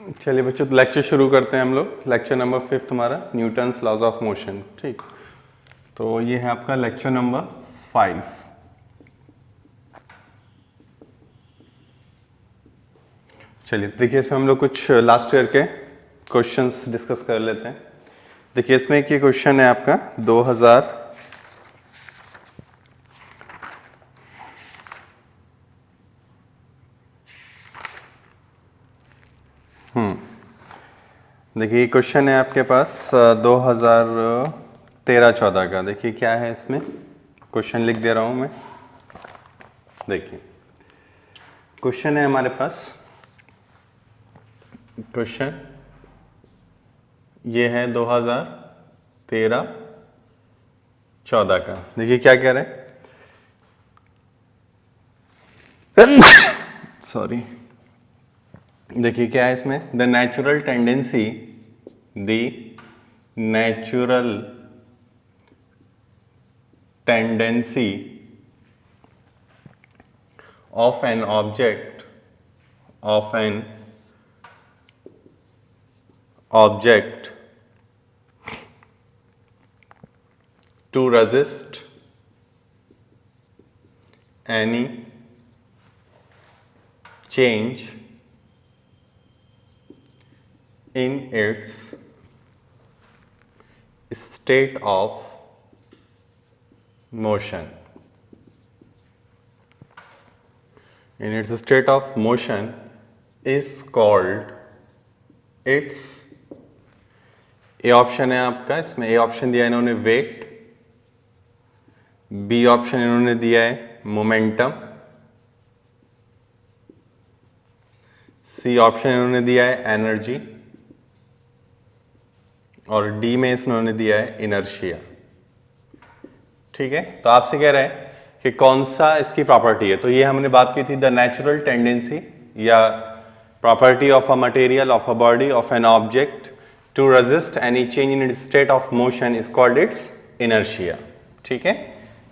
चलिए बच्चों, तो लेक्चर शुरू करते हैं हम लोग। लेक्चर नंबर 5 हमारा न्यूटन्स लॉज ऑफ मोशन। ठीक, तो ये है आपका लेक्चर नंबर 5। चलिए देखिए, इसमें हम लोग कुछ लास्ट ईयर के क्वेश्चंस डिस्कस कर लेते हैं। देखिए इसमें एक ये क्वेश्चन है आपका 2000 देखिए ये क्वेश्चन है आपके पास 2013-14 का। देखिए क्या है इसमें, क्वेश्चन लिख दे रहा हूं मैं। देखिए क्वेश्चन है हमारे पास, क्वेश्चन ये है 2013-14 का। देखिए क्या कह रहे हैं सॉरी। देखिए क्या है इसमें, the natural tendency of an object to resist any change in its state of motion. In its state of motion is called its, A option है आपका, इसमें ए ऑप्शन दिया है इन्होंने वेट, बी ऑप्शन इन्होंने दिया है मोमेंटम, सी ऑप्शन इन्होंने दिया है एनर्जी, और डी में इन्होंने दिया है इनर्शिया। ठीक है, तो आपसे कह रहा है कि कौन सा इसकी प्रॉपर्टी है। तो ये हमने बात की थी, द नेचुरल टेंडेंसी या property of a material, of a body, of an object to resist any change in its state of motion is called its inertia. ठीक है,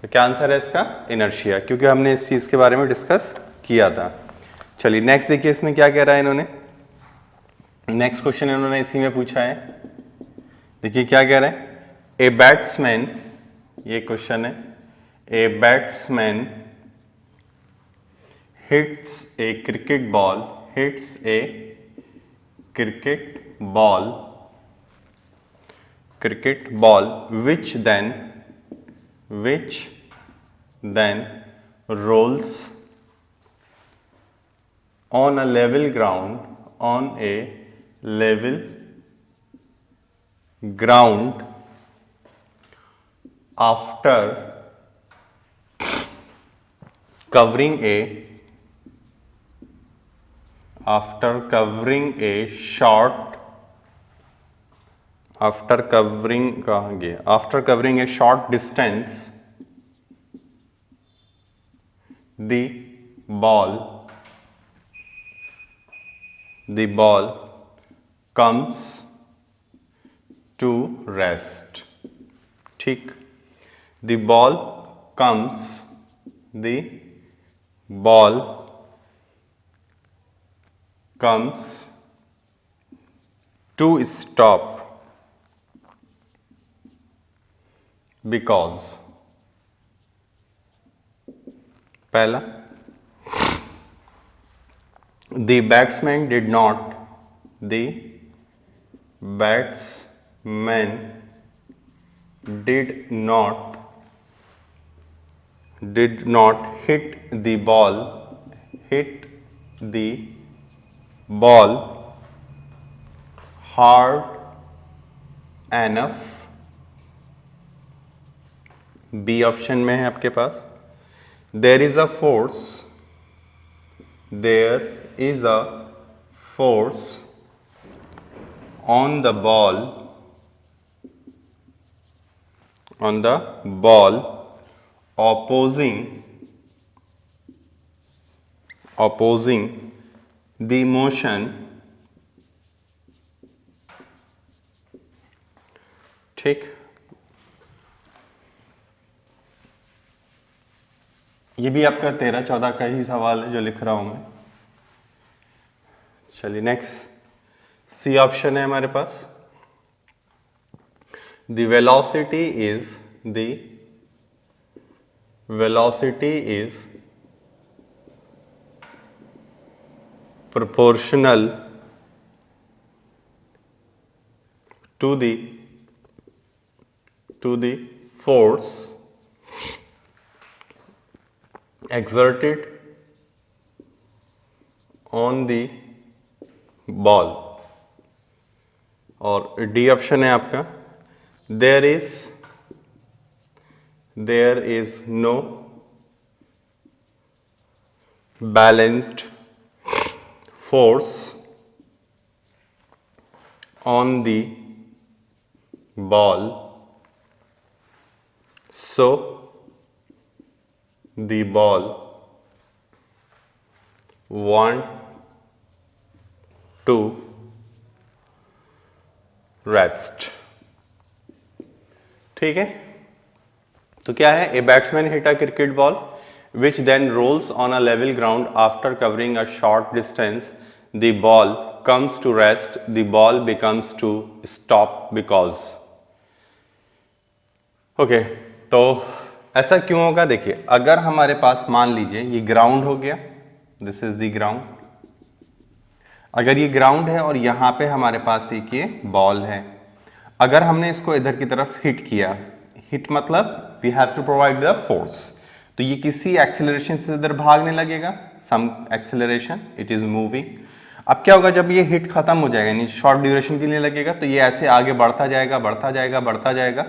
तो क्या आंसर है इसका, इनर्शिया, क्योंकि हमने इस चीज के बारे में डिस्कस किया था। चलिए नेक्स्ट देखिए इसमें क्या कह रहा है इन्होंने। नेक्स्ट क्वेश्चन इन्होंने इसी में पूछा है। देखिए क्या कह रहे हैं, ए बैट्समैन, ये क्वेश्चन है, a batsman hits a cricket ball which then rolls on a level ground after covering a short distance, the ball comes to rest. ठीक, the ball comes to stop because, पहला, the batsman did not hit the ball hard enough. B option में है आपके पास, there is a force on the ball opposing the motion. ठीक, ये भी आपका 13-14 का ही सवाल है जो लिख रहा हूं मैं। चलिए नेक्स्ट, सी ऑप्शन है हमारे पास। The velocity is proportional to the force exerted on the ball। और डी ऑप्शन है आपका, there is no balanced force on the ball, so the ball want to rest। ठीक है, तो क्या है, a batsman hit a cricket ball which then rolls on a level ground after covering a short distance, the ball comes to rest, the ball becomes to stop because। Okay, तो ऐसा क्यों होगा? देखिए, अगर हमारे पास मान लीजिए ये ग्राउंड हो गया, दिस इज द ग्राउंड, अगर ये ग्राउंड है और यहां पे हमारे पास एक ये बॉल है, अगर हमने इसको इधर की तरफ हिट किया, हिट मतलब we have to provide the force, तो ये किसी एक्सेलरेशन से इधर भागने लगेगा, some acceleration, it is moving. अब क्या होगा, जब ये हिट खत्म हो जाएगा, यानी शॉर्ट ड्यूरेशन के लिए लगेगा, तो ये ऐसे आगे बढ़ता जाएगा बढ़ता जाएगा बढ़ता जाएगा,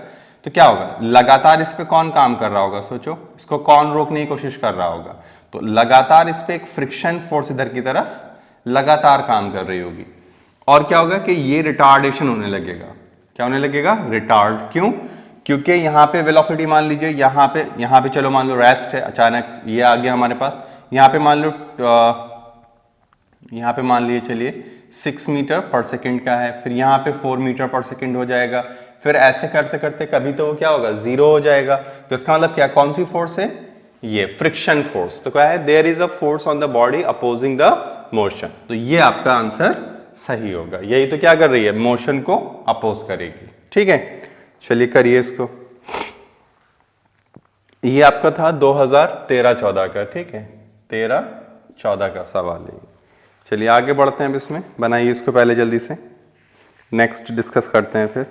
तो क्या होगा, लगातार इस पे कौन काम कर रहा होगा? सोचो, इसको कौन रोकने की कोशिश कर रहा होगा? तो लगातार इस पे एक फ्रिक्शन फोर्स इधर की तरफ लगातार काम कर रही होगी, और क्या होगा कि ये रिटार्डेशन होने लगेगा। क्या होने लगेगा? रिटार्ड। क्यों? क्योंकि यहाँ पे वेलोसिटी मान लीजिए, यहाँ पे चलो मान लो रेस्ट है, अचानक ये आ गया हमारे पास, यहाँ पे मान लो यहाँ पे मान लिए चलिए 6 मीटर पर सेकंड का है, फिर यहाँ पे 4 मीटर पर सेकंड हो जाएगा, फिर ऐसे करते करते कभी तो क्या होगा, 0 हो जाएगा। तो इसका मतलब क्या, कौन सी फोर्स है? ये फ्रिक्शन फोर्स। तो क्या है, there is a force on the body opposing the motion. तो ये आपका आंसर सही होगा, यही तो क्या कर रही है, मोशन को अपोज करेगी। ठीक है, चलिए करिए इसको। ये आपका था 2013-14 का, ठीक है, 13-14 का सवाल है। चलिए आगे बढ़ते हैं अब इसमें, बनाइए इसको पहले जल्दी से, नेक्स्ट डिस्कस करते हैं फिर।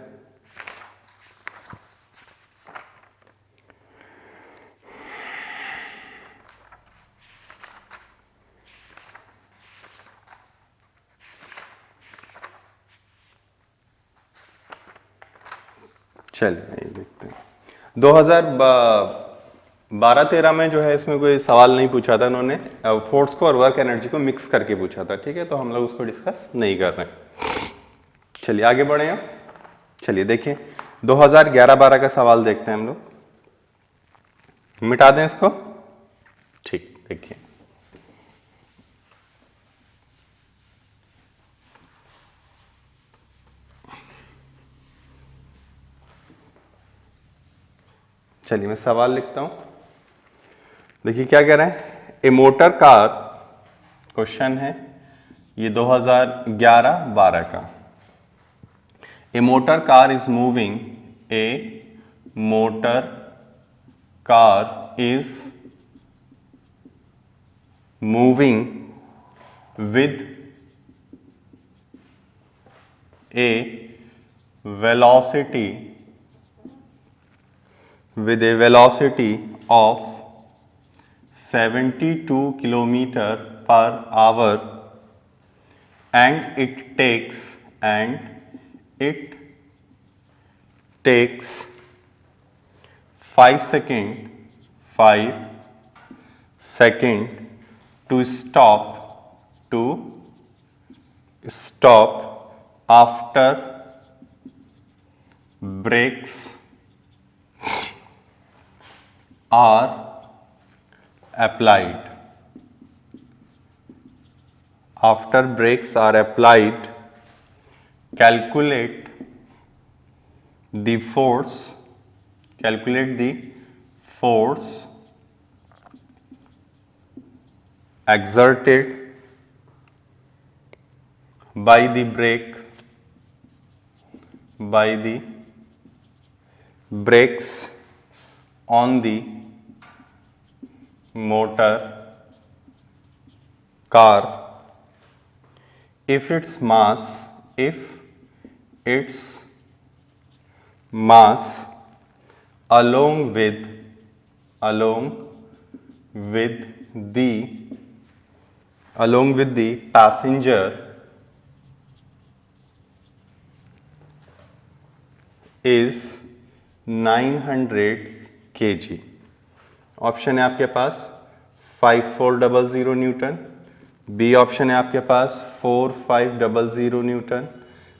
चलिए देखते हैं। 2012-13 में जो है इसमें कोई सवाल नहीं पूछा था इन्होंने, फोर्स को और वर्क एनर्जी को मिक्स करके पूछा था। ठीक है, तो हम लोग उसको डिस्कस नहीं कर रहे हैं। चलिए आगे बढ़े हम। चलिए देखिए 2011-12 का सवाल देखते हैं हम लोग, मिटा दें इसको। ठीक, देखिए चलिए मैं सवाल लिखता हूं। देखिए क्या कह रहे हैं, ए मोटर कार, क्वेश्चन है ये 2011-12 का। A motor car is moving, a motor car is moving with a velocity of 72 kilometer per hour and it takes 5 second to stop after brakes are applied. After brakes are applied, calculate the force exerted by the brake by the brakes on the motor car if its mass along with the passenger is 900 kg। Option है आपके पास 5400 Newton, B option है आपके पास 4500 Newton,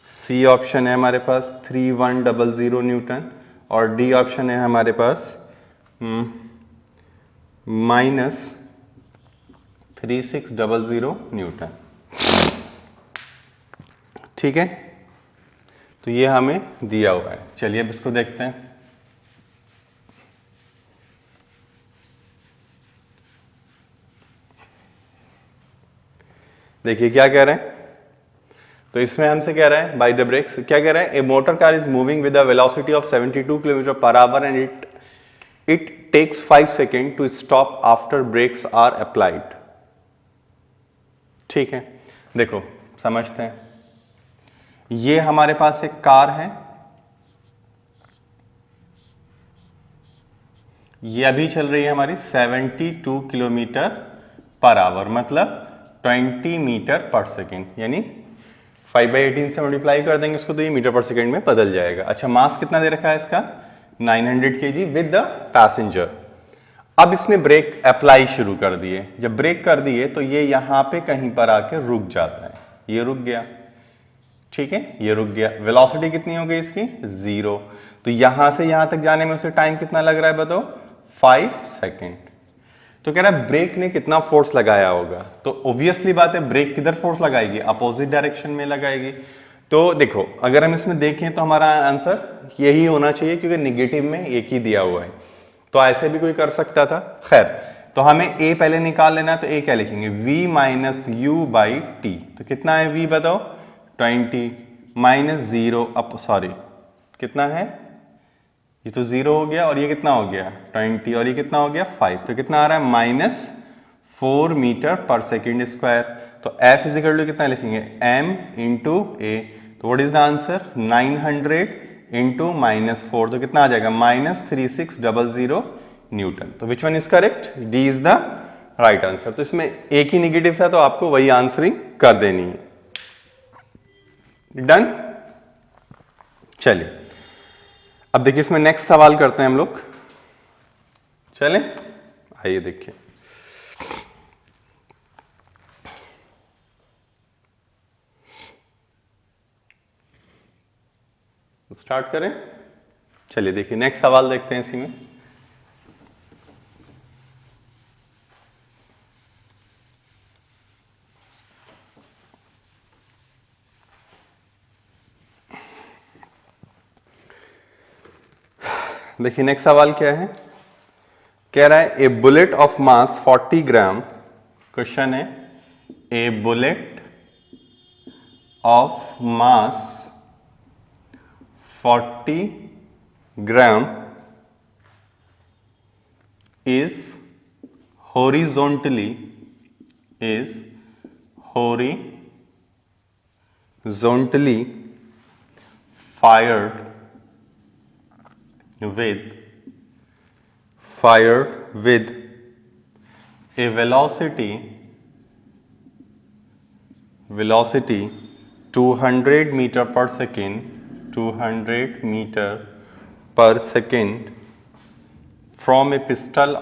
सी option है हमारे पास 3100 Newton और D option है हमारे पास -3600 Newton. ठीक है, तो ये हमें दिया हुआ है। चलिए अब इसको देखते हैं। देखिए क्या कह रहे हैं, तो इसमें हमसे कह रहा है बाय द ब्रेक्स, क्या कह रहा है, a motor car is moving with a velocity of 72 kilometre per hour and it takes 5 second to stop after brakes are applied. ठीक है, देखो समझते हैं, ये हमारे पास एक कार है, ये अभी चल रही है हमारी 72 किलोमीटर पर आवर, मतलब 20 मीटर पर सेकेंड, यानी 5/18 से मल्टीप्लाई कर देंगे इसको तो ये मीटर पर सेकेंड में बदल जाएगा। अच्छा, मास कितना दे रखा है इसका 900 kg विद द पैसेंजर। अब इसने ब्रेक अप्लाई शुरू कर दिए, जब ब्रेक कर दिए तो ये यहां पे कहीं पर आके रुक जाता है, ये रुक गया। ठीक है, ये रुक गया, वेलोसिटी कितनी हो गई इसकी 0, तो यहां से यहां तक जाने में उसे टाइम कितना लग रहा है बताओ 5 सेकेंड। तो कह रहा है ब्रेक ने कितना फोर्स लगाया होगा, तो ऑब्वियसली बात है ब्रेक किधर फोर्स लगाएगी, अपोजिट डायरेक्शन में लगाएगी। तो देखो अगर हम इसमें देखें तो हमारा आंसर यही होना चाहिए क्योंकि निगेटिव में एक ही दिया हुआ है, तो ऐसे भी कोई कर सकता था। खैर, तो हमें ए पहले निकाल लेना है, तो ए क्या लिखेंगे v minus you by T, तो कितना है v बताओ 20 माइनस 0 अप सॉरी कितना है, ये तो 0 हो गया और ये कितना हो गया 20 और ये कितना हो गया 5, तो कितना आ रहा है -4 मीटर पर सेकेंड स्क्वायर। तो F इजिकल टू कितना लिखेंगे m इंटू ए, तो what is the answer 900 into -4, तो कितना आ जाएगा -3600 न्यूटन। तो which one is correct, D is the right answer. तो इसमें एक ही निगेटिव था तो आपको वही आंसरिंग कर देनी है। डन। चलिए अब देखिए इसमें नेक्स्ट सवाल करते हैं हम लोग, चलें आइए देखिए। स्टार्ट करें, चलिए देखिए नेक्स्ट सवाल देखते हैं इसी में। देखिए नेक्स्ट सवाल क्या है, कह रहा है a bullet of mass 40 gram, question है a bullet of mass 40 gram is horizontally fired with a velocity 200 meter per second from a pistol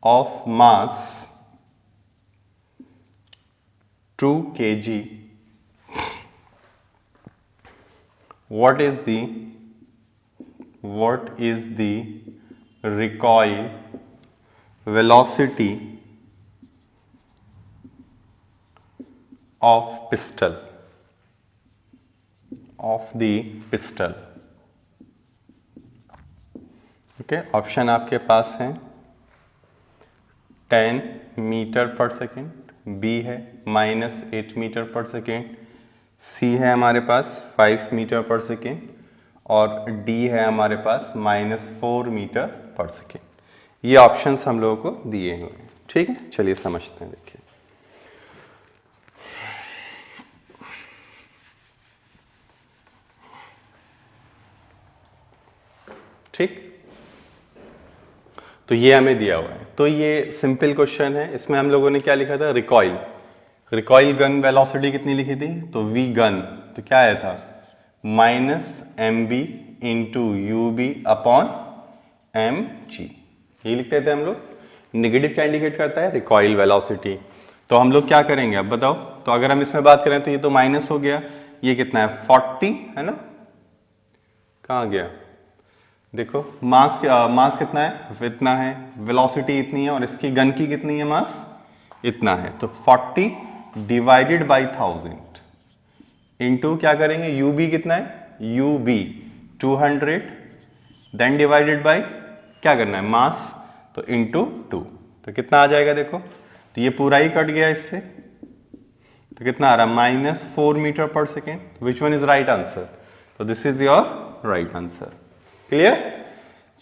of mass 2 kg. What is the recoil velocity of the pistol? Okay, option आपके पास हैं 10 metre पर second, B है -8 metre पर second, C है हमारे पास 5 metre पर second और D है हमारे पास -4 मीटर पर सेकेंड। ये ऑप्शंस हम लोगों को दिए हुए हैं। ठीक है, चलिए समझते हैं। देखिए ठीक, तो ये हमें दिया हुआ है। तो ये सिंपल क्वेश्चन है। इसमें हम लोगों ने क्या लिखा था, रिकॉइल। रिकॉइल गन वेलोसिटी कितनी लिखी थी, तो वी गन, तो क्या आया था -mb into u B upon mg। ये लिखते थे हम लोग। नेगेटिव क्या इंडिकेट करता है, रिकॉइल वेलोसिटी। तो हम लोग क्या करेंगे अब बताओ। तो अगर हम इसमें बात करें तो ये तो माइनस हो गया, ये कितना है 40 है ना, कहाँ गया देखो, मास मास कितना है, इतना है, वेलोसिटी इतनी है और इसकी गन की कितनी है मास, इतना है। तो 40 डिवाइडेड बाई 1000 इंटू क्या करेंगे, यूबी कितना है, यूबी 200 देन डिवाइडेड बाई क्या करना है मास, तो इंटू 2। तो कितना आ जाएगा देखो, तो ये पूरा ही कट गया इससे, तो कितना आ रहा है -4 मीटर पर second. Which one is right answer, तो this is your right answer. Clear,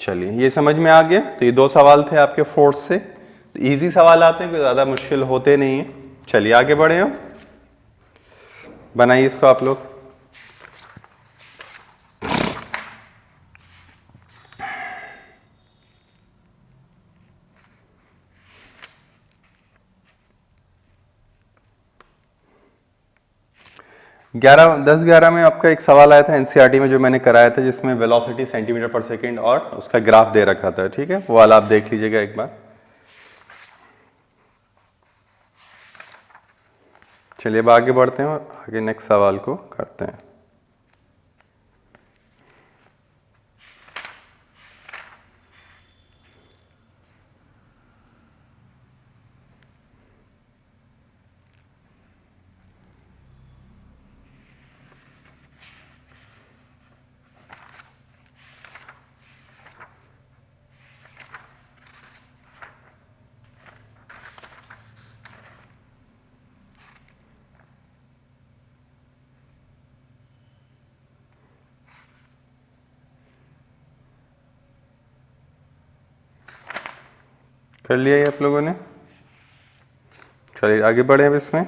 चलिए ये समझ में आ गया। तो ये दो सवाल थे आपके फोर्स से, तो इजी सवाल आते हैं, कोई ज़्यादा मुश्किल होते नहीं है। चलिए आगे बढ़े हम, बनाइए इसको आप लोग। ग्यारह 10-11 में आपका एक सवाल आया था एनसीईआरटी में जो मैंने कराया था, जिसमें वेलोसिटी सेंटीमीटर पर सेकेंड और उसका ग्राफ दे रखा था। ठीक है, वो वाला आप देख लीजिएगा एक बार। चलिए अब आगे बढ़ते हैं और आगे नेक्स्ट सवाल को करते हैं। कर लिया ये आप लोगों ने, चलिए आगे बढ़े अब इसमें।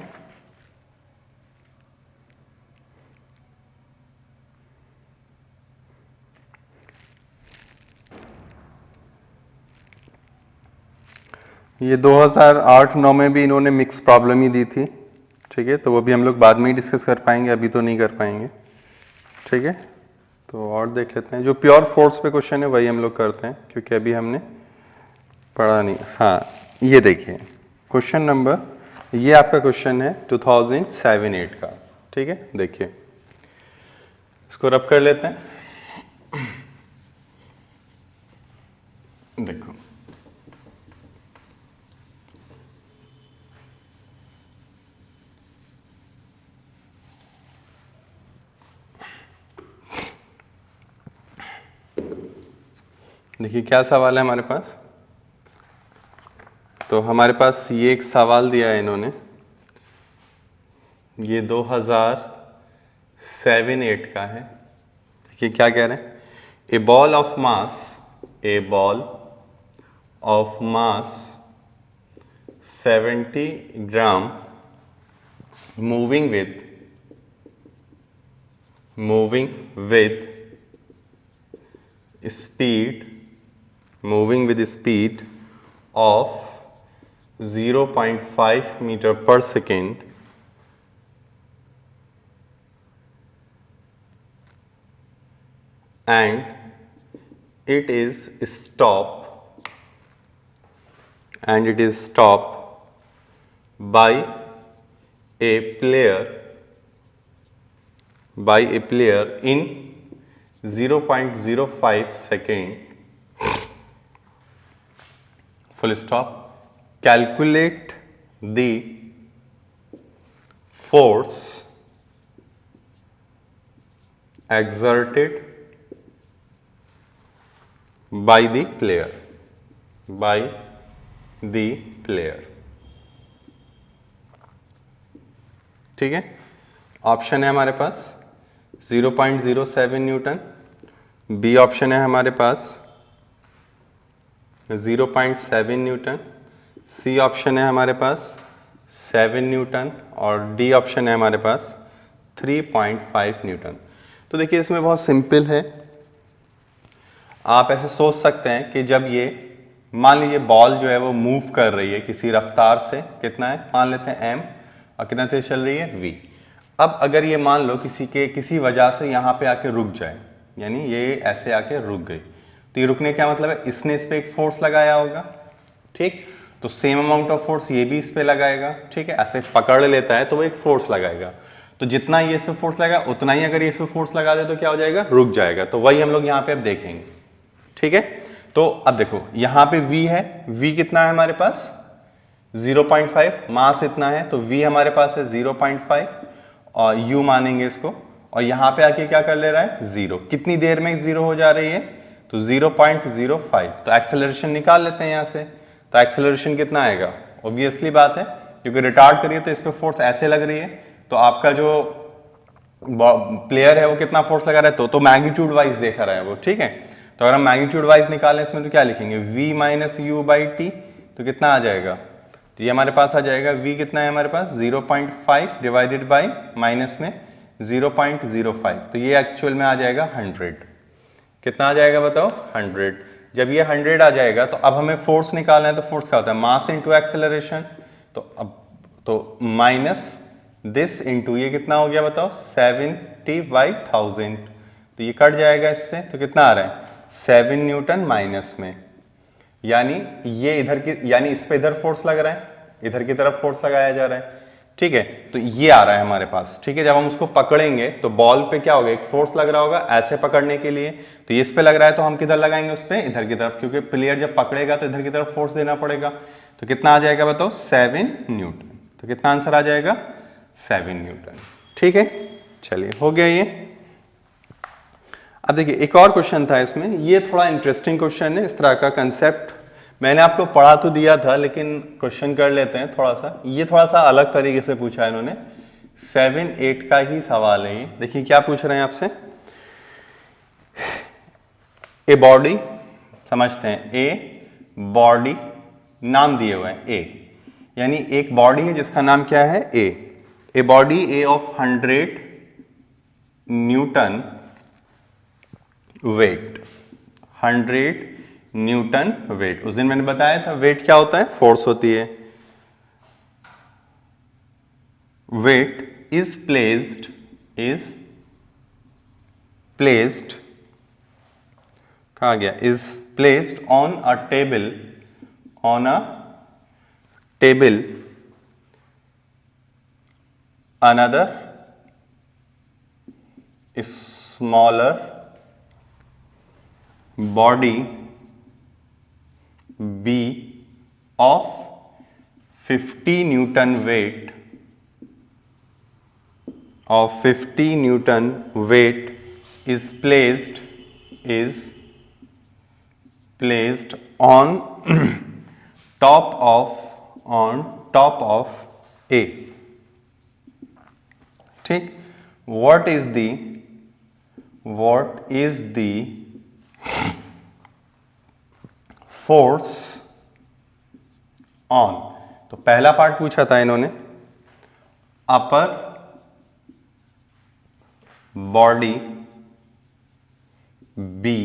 ये 2008-9 में भी इन्होंने मिक्स प्रॉब्लम ही दी थी। ठीक है, तो वो भी हम लोग बाद में ही डिस्कस कर पाएंगे, अभी तो नहीं कर पाएंगे। ठीक है, तो और देख लेते हैं। जो प्योर फोर्स पे क्वेश्चन है वही हम लोग करते हैं, क्योंकि अभी हमने पढ़ा नहीं। हाँ, ये देखिए क्वेश्चन नंबर, ये आपका क्वेश्चन है 2007-8 का। ठीक है, देखिए इसको रब कर लेते हैं। देखो देखिए क्या सवाल है हमारे पास। तो हमारे पास ये एक सवाल दिया है इन्होंने, ये 2007-8 का है। देखिए क्या कह रहे हैं, a ball of mass, a ball of mass 70 gram moving with speed of 0.5 meter per second and it is stopped by a player in 0.05 second, full stop. Calculate the force exerted by the player ठीक है, option है हमारे पास 0.07 Newton, B option है हमारे पास 0.7 Newton, सी option है हमारे पास 7 Newton और D option है हमारे पास 3.5 न्यूटन। तो देखिए इसमें बहुत सिंपल है, आप ऐसे सोच सकते हैं कि जब ये मान लीजिए बॉल जो है वो मूव कर रही है किसी रफ्तार से, कितना है मान लेते हैं m, और कितना तेज चल रही है v। अब अगर ये मान लो किसी वजह से यहाँ पे आके रुक जाए, यानी ये ऐसे आके रुक गई, तो ये रुकने का मतलब है इसने इस पे एक फोर्स लगाया होगा, ठीक, तो सेम अमाउंट ऑफ फोर्स ये भी इस पे लगाएगा, ठीक है, ऐसे पकड़ लेता है तो वो एक फोर्स लगाएगा, तो जितना ये इस पे फोर्स लगा उतना ही अगर ये इस पे फोर्स लगा दे तो क्या हो जाएगा, रुक जाएगा। तो वही हम लोग यहाँ पे अब देखेंगे, ठीक है। तो अब देखो यहाँ पे v है, v कितना है हमारे पास 0.5, मास इतना है तो v हमारे पास है 0.5 और u मानेंगे इसको, और यहाँ पे आके क्या कर ले रहा है 0, कितनी देर में 0 हो जा रही है तो 0.05, तो एक्सेलरेशन निकाल लेते हैं यहाँ से। तो एक्सेलरेशन कितना आएगा, ऑब्वियसली बात है क्योंकि रिटार्ड करिए तो इस पे फोर्स ऐसे लग रही है, तो आपका जो प्लेयर है वो कितना फोर्स लगा रहा है तो मैग्नीट्यूड वाइज देखा रहा है वो, ठीक है। तो अगर हम मैग्नीट्यूड वाइज निकालें इसमें तो क्या लिखेंगे v minus you by T, तो कितना आ जाएगा, तो ये हमारे पास आ जाएगा v कितना है हमारे पास 0.5 डिवाइडेड बाई माइनस में 0.05, तो ये एक्चुअल में आ जाएगा 100। कितना आ जाएगा बताओ 100। जब ये 100 आ जाएगा तो अब हमें फोर्स निकालना है, तो फोर्स क्या होता है मास इंटू एक्सेलरेशन, तो अब तो माइनस दिस इंटू ये कितना हो गया बताओ 70/1000, तो ये कट जाएगा इससे, तो कितना आ रहा है 7 न्यूटन माइनस में, यानी ये इधर की, यानी इस पे इधर फोर्स लग रहा है, इधर की तरफ फोर्स लगाया जा रहा है, ठीक है, तो ये आ रहा है हमारे पास, ठीक है। जब हम उसको पकड़ेंगे तो बॉल पे क्या होगा, एक फोर्स लग रहा होगा ऐसे पकड़ने के लिए, तो ये इस पे लग रहा है तो हम किधर लगाएंगे उस पे, इधर की तरफ, क्योंकि प्लेयर जब पकड़ेगा तो इधर की तरफ फोर्स देना पड़ेगा, तो कितना आ जाएगा बताओ 7 न्यूटन, तो कितना आंसर आ जाएगा 7 न्यूटन, ठीक है। चलिए हो गया ये। अब देखिए एक और क्वेश्चन था इसमें, ये थोड़ा इंटरेस्टिंग क्वेश्चन है, इस तरह का कंसेप्ट मैंने आपको पढ़ा तो दिया था लेकिन क्वेश्चन कर लेते हैं थोड़ा सा, ये थोड़ा सा अलग तरीके से पूछा है इन्होंने, 7-8 का ही सवाल है ये। देखिए क्या पूछ रहे हैं आपसे, ए बॉडी, समझते हैं ए बॉडी, नाम दिए हुए हैं ए, यानी एक बॉडी है जिसका नाम क्या है a body A of 100 Newton wait, 100 Newton wait. उस दिन मैंने बताया था वेट क्या होता है, फोर्स होती है। वेट इज प्लेस्ड कहा गया, is placed on a table another smaller body B of 50 Newton weight is placed on top of A, ठीक। what is the force on, तो पहला पार्ट पूछा था इन्होंने, upper body B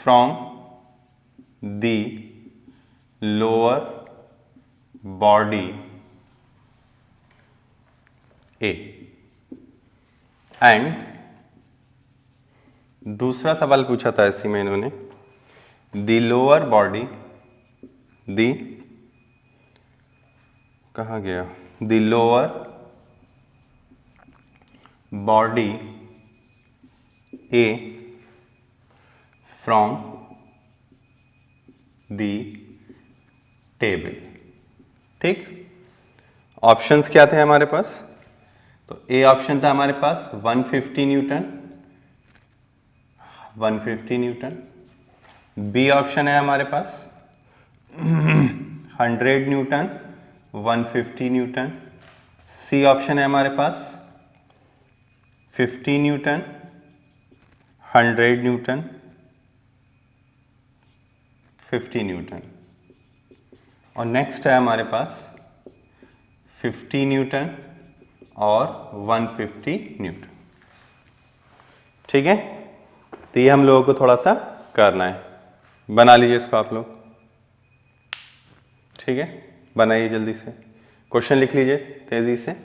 from the lower body A, and दूसरा सवाल पूछा था इसी में इन्होंने, द लोअर बॉडी, कहाँ गया, the lower body A from the table, ठीक। ऑप्शंस क्या थे हमारे पास, तो ए ऑप्शन था हमारे पास 150 न्यूटन, बी ऑप्शन है हमारे पास 100 न्यूटन, 150 न्यूटन। सी ऑप्शन है हमारे पास 50 न्यूटन, 100 न्यूटन, 50 न्यूटन। और नेक्स्ट है हमारे पास 50 न्यूटन और 150 न्यूटन। ठीक है, तो ये हम लोगों को थोड़ा सा करना है। बना लीजिए इसको आप लोग। ठीक है, बनाइए जल्दी से, क्वेश्चन लिख लीजिए तेजी से।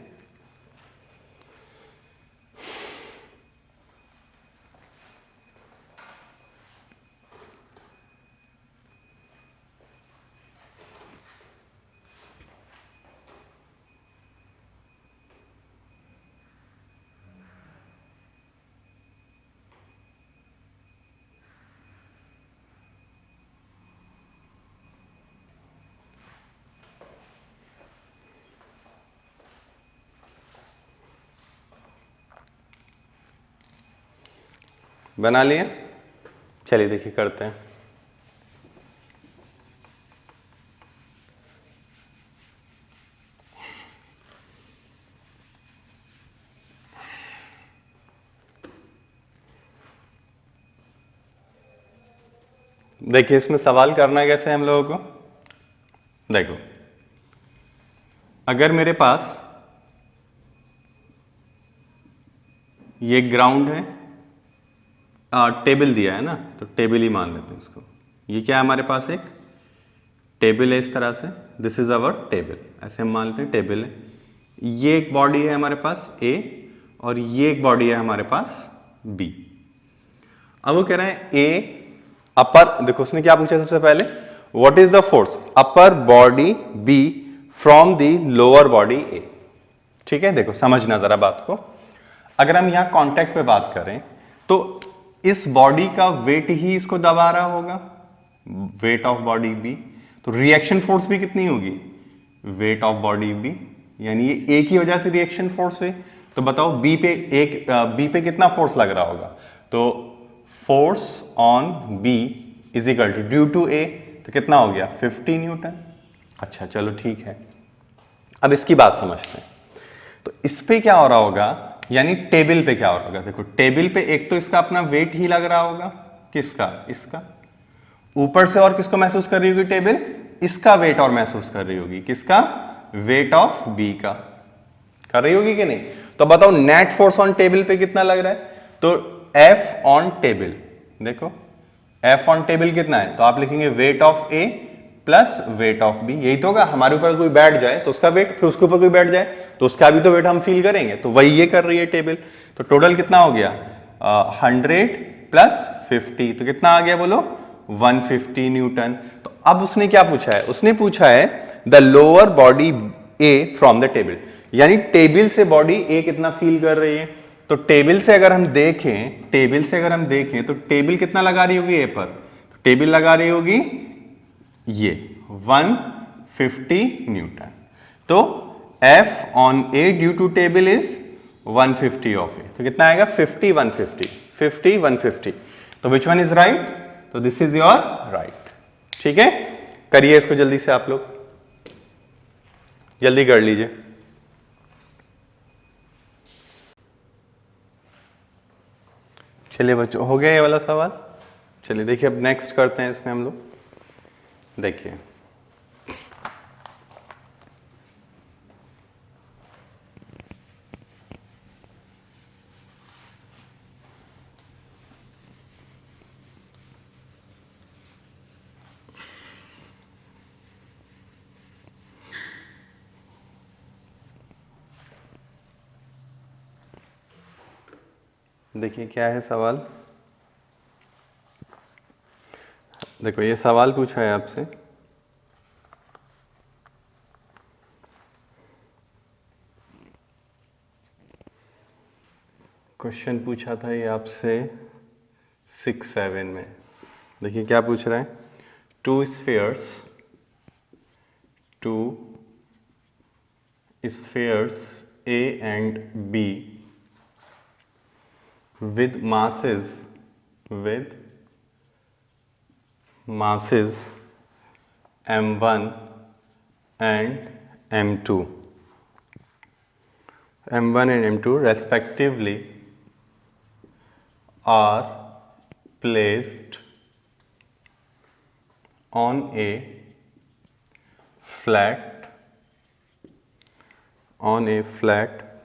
बना लिए? चलिए देखिए करते हैं। देखिए इसमें सवाल करना कैसे है हम लोगों को। देखो, अगर मेरे पास ये ग्राउंड है, टेबल दिया है ना, तो टेबल ही मान लेते हैं इसको। ये क्या है हमारे पास, एक टेबल है इस तरह से, दिस इज अवर टेबल, ऐसे हम मान लेते हैं टेबल है। ये एक बॉडी है हमारे पास ए, और ये एक बॉडी है हमारे पास बी। अब वो कह रहे हैं ए अपर, देखो उसने क्या पूछा सबसे पहले, what is the force upper body B from the lower body A. ठीक है, देखो समझना जरा बात को। अगर हम यहां कांटेक्ट पे बात करें तो इस बॉडी का वेट ही इसको दबा रहा होगा, वेट ऑफ बॉडी बी, तो रिएक्शन फोर्स भी कितनी होगी, वेट ऑफ बॉडी बी, यानी ये ए की वजह से रिएक्शन फोर्स हुई। तो बताओ बी पे कितना फोर्स लग रहा होगा, तो force on B is equal to due to A, तो कितना हो गया 50 न्यूटन। अच्छा चलो ठीक है, अब इसकी बात समझते हैं। तो इस पे क्या हो रहा होगा, यानी टेबल पे क्या हो रहा होगा। देखो टेबल पे एक तो इसका अपना वेट ही लग रहा होगा, किसका, इसका। ऊपर से और किसको महसूस कर रही होगी टेबल, इसका वेट और महसूस कर रही होगी, किसका, वेट ऑफ बी का कर रही होगी कि नहीं। तो बताओ नेट फोर्स ऑन टेबल पे कितना लग रहा है, तो F ऑन टेबल, देखो F ऑन टेबल कितना है, तो आप लिखेंगे weight of A plus weight of B. यही तो होगा, हमारे ऊपर कोई बैठ जाए तो उसका वेट, फिर उसके ऊपर कोई बैठ जाए तो उसका भी तो वेट हम फील करेंगे, तो वही ये कर रही है टेबल। तो टोटल कितना हो गया 100 प्लस 50, तो कितना आ गया बोलो 150 न्यूटन। तो अब उसने क्या पूछा है, उसने पूछा है the lower body A from the table, यानी टेबल से बॉडी ए कितना फील कर रही है। तो टेबल से अगर हम देखें तो टेबल कितना लगा रही होगी ए पर, टेबल लगा रही होगी ये 150 न्यूटन। तो F on A due to table is 150 of A, तो कितना आएगा 50 150। तो विच वन इज राइट, तो दिस इज योर राइट। ठीक है, करिए इसको जल्दी से, आप लोग जल्दी कर लीजिए। चलिए बच्चों, हो गया ये वाला सवाल। चलिए देखिए अब नेक्स्ट करते हैं इसमें हम लोग। देखिए देखिए क्या है सवाल। देखो ये सवाल पूछा है आपसे, क्वेश्चन पूछा था ये आपसे 6-7 में। देखिए क्या पूछ रहा है, to spheres A and B with masses m1 and m2, m1 and m2 respectively are placed on a flat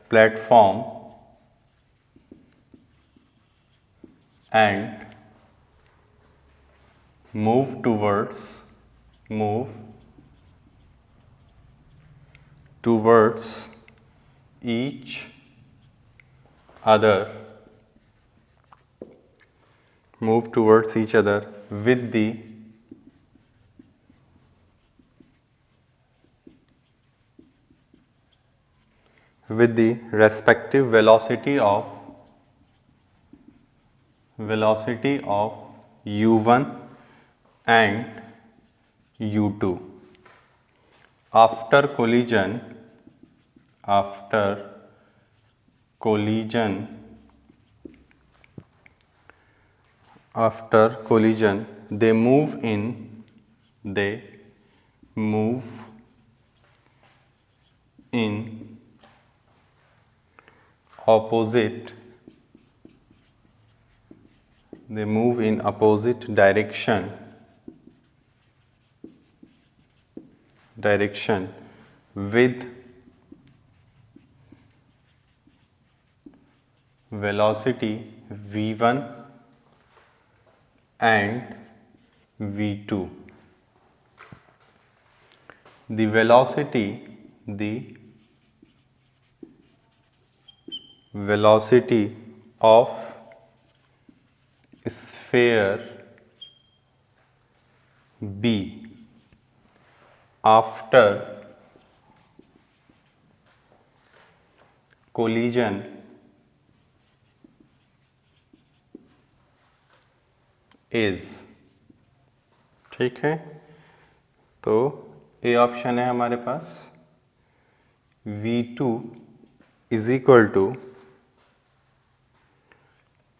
platform and move towards each other with the respective velocity of u1 and u2 after collision they move in opposite direction with velocity v1 and v2. The velocity of sphere B after collision is, ठीक है। तो ए option है हमारे पास V2 is equal to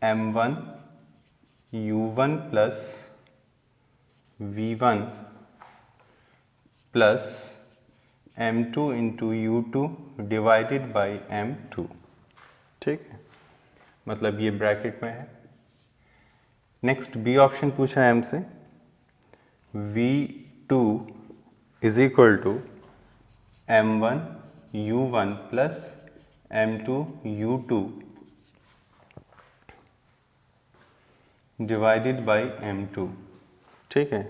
m1 u1 plus v1 plus m2 into u2 divided by m2, ठीक है, मतलब ये ब्रैकेट में है। नेक्स्ट बी ऑप्शन पूछा है हमसे v2 is equal to m1 u1 plus m2 u2 divided by m2, ठीक है।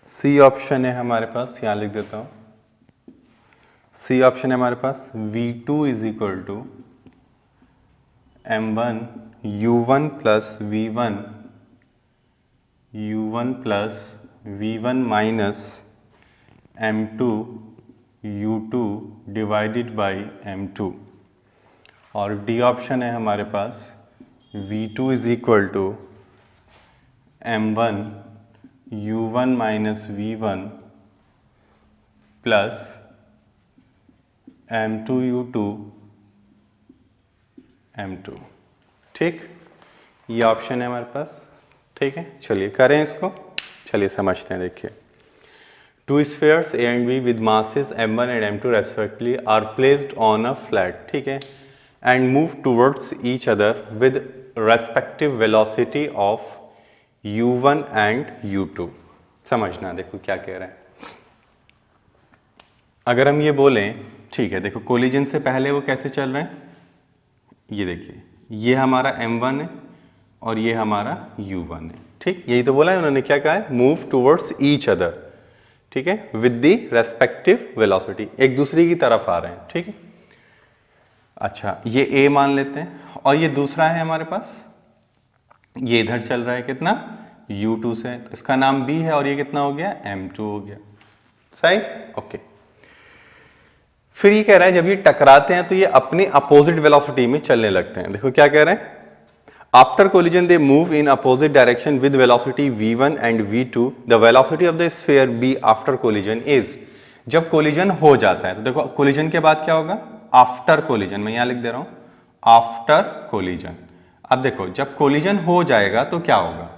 सी ऑप्शन है हमारे पास, यहाँ लिख देता हूँ। सी ऑप्शन है हमारे पास v2 is equal to m1 u1 plus v1 plus v1 minus m2 u2 divided by m2, और डी ऑप्शन है हमारे पास v2 is equal to m1 u1 minus v1 plus m2 u2 m2, ठीक, ये option है हमारे पास, ठीक है। चलिए करें इसको, चलिए समझते हैं। देखिए, two spheres A and B with masses m1 and m2 respectively are placed on a flat, ठीक है, and move towards each other with respective velocity of u1 and u2। समझना, देखो क्या कह रहा है। अगर हम ये बोलें, ठीक है, देखो कोलिजन से पहले वो कैसे चल रहे हैं, ये देखिए, ये हमारा m1 है और ये हमारा u1 है, ठीक, यही तो बोला है उन्होंने, क्या कहा है, मूव टूवर्ड्स ईच अदर, ठीक है, विद द रेस्पेक्टिव वेलोसिटी, एक दूसरे की तरफ आ रहे हैं, ठीक है। अच्छा, ये a मान लेते हैं, और ये दूसरा है हमारे पास, ये इधर चल रहा है कितना, u2 से, तो इसका नाम b है, और ये कितना हो गया, m2 हो गया, सही, ओके। फिर ये कह रहा है जब ये टकराते हैं तो ये अपनी अपोजिट वेलोसिटी में चलने लगते हैं। देखो क्या कह रहे हैं, after collision they move in opposite direction with velocity v1 and v2, the velocity of the sphere b after collision is. जब कोलिजन हो जाता है तो देखो कोलिजन के बाद क्या होगा, आफ्टर कोलिजन, मैं यहां लिख दे रहा हूं आफ्टर कोलिजन। अब देखो जब कोलिजन हो जाएगा तो क्या होगा,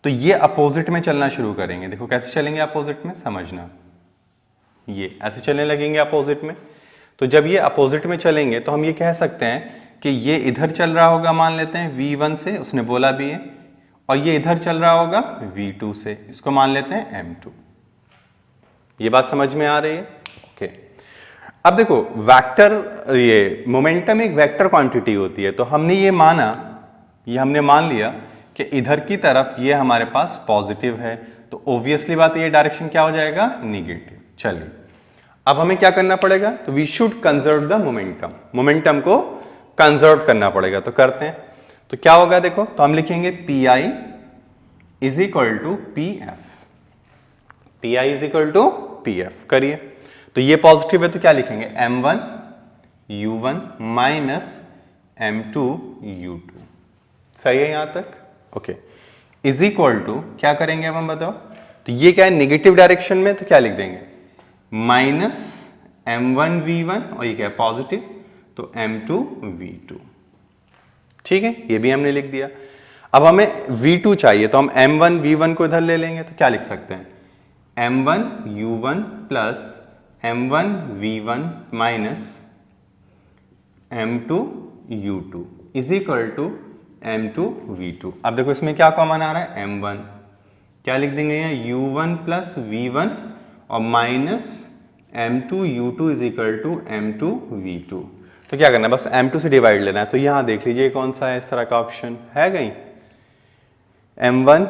तो ये अपोजिट में चलना शुरू करेंगे। देखो कैसे चलेंगे अपोजिट में, समझना। ये ऐसे चलने लगेंगे अपोजिट में। तो जब ये अपोजिट में चलेंगे तो हम ये कह सकते हैं कि ये इधर चल रहा होगा, मान लेते हैं V1 से, उसने बोला भी है, और ये इधर चल रहा होगा V2 से, इसको मान लेते हैं M2। ये बात समझ में आ रही है? ओके। अब देखो वेक्टर, ये मोमेंटम एक वेक्टर क्वांटिटी होती है, तो हमने ये माना, ये हमने मान लिया कि इधर की तरफ ये हमारे पास पॉजिटिव है, तो ऑब्वियसली बात ये डायरेक्शन क्या हो जाएगा, निगेटिव। चलिए अब हमें क्या करना पड़ेगा, तो we should conserve the momentum, momentum को कंजर्व करना पड़ेगा। तो करते हैं, तो क्या होगा देखो, तो हम लिखेंगे P I is equal to P F, P I is equal to P F. करिए, तो ये पॉजिटिव है तो क्या लिखेंगे, m1 u1 minus m2 u2। सही है यहां तक? ओके। इज इक्वल टू क्या करेंगे अब हम बताओ, तो ये क्या है नेगेटिव डायरेक्शन में, तो क्या लिख देंगे, माइनस m1 v1, और ये क्या है पॉजिटिव, तो m2 v2। ठीक है, ये भी हमने लिख दिया। अब हमें v2 चाहिए, तो हम m1 v1 को इधर ले लेंगे, तो क्या लिख सकते हैं, m1 u1 plus m1 v1 minus m2 u2 is equal to m2 v2। अब देखो इसमें क्या कॉमन आ रहा है, m1, क्या लिख देंगे यहाँ, u1 प्लस v1 और minus m2 u2 is equal to m2 v2। तो क्या करना है, बस m2 से डिवाइड लेना है। तो यहाँ देख लीजिए कौन सा है इस तरह का ऑप्शन है, कहीं m1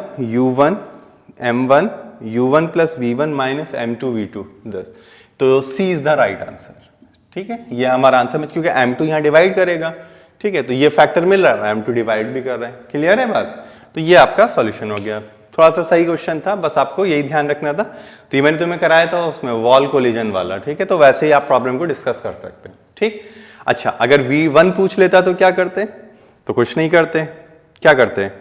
u1 plus v1 minus m2 v2 10। तो C is the right answer. ठीक है, ये हमारा आंसर में, क्योंकि m2 यहाँ डिवाइड करेगा। ठीक है, तो ये फैक्टर मिल रहा है, m2 डिवाइड भी कर रहे हैं। क्लियर है बात? तो ये आपका सॉल्यूशन हो गया। थोड़ा सा सही क्वेश्चन था, बस आपको यही ध्यान रखना था। तो ये मैंने तुम्हें कराया था उसमें वॉल कोलिजन वाला। ठीक है, तो वैसे ही आप प्रॉब्लम को डिस्कस कर सकते हैं। ठीक, अच्छा, अगर V1 पूछ लेता तो क्या करते, तो कुछ नहीं करते। क्या करते,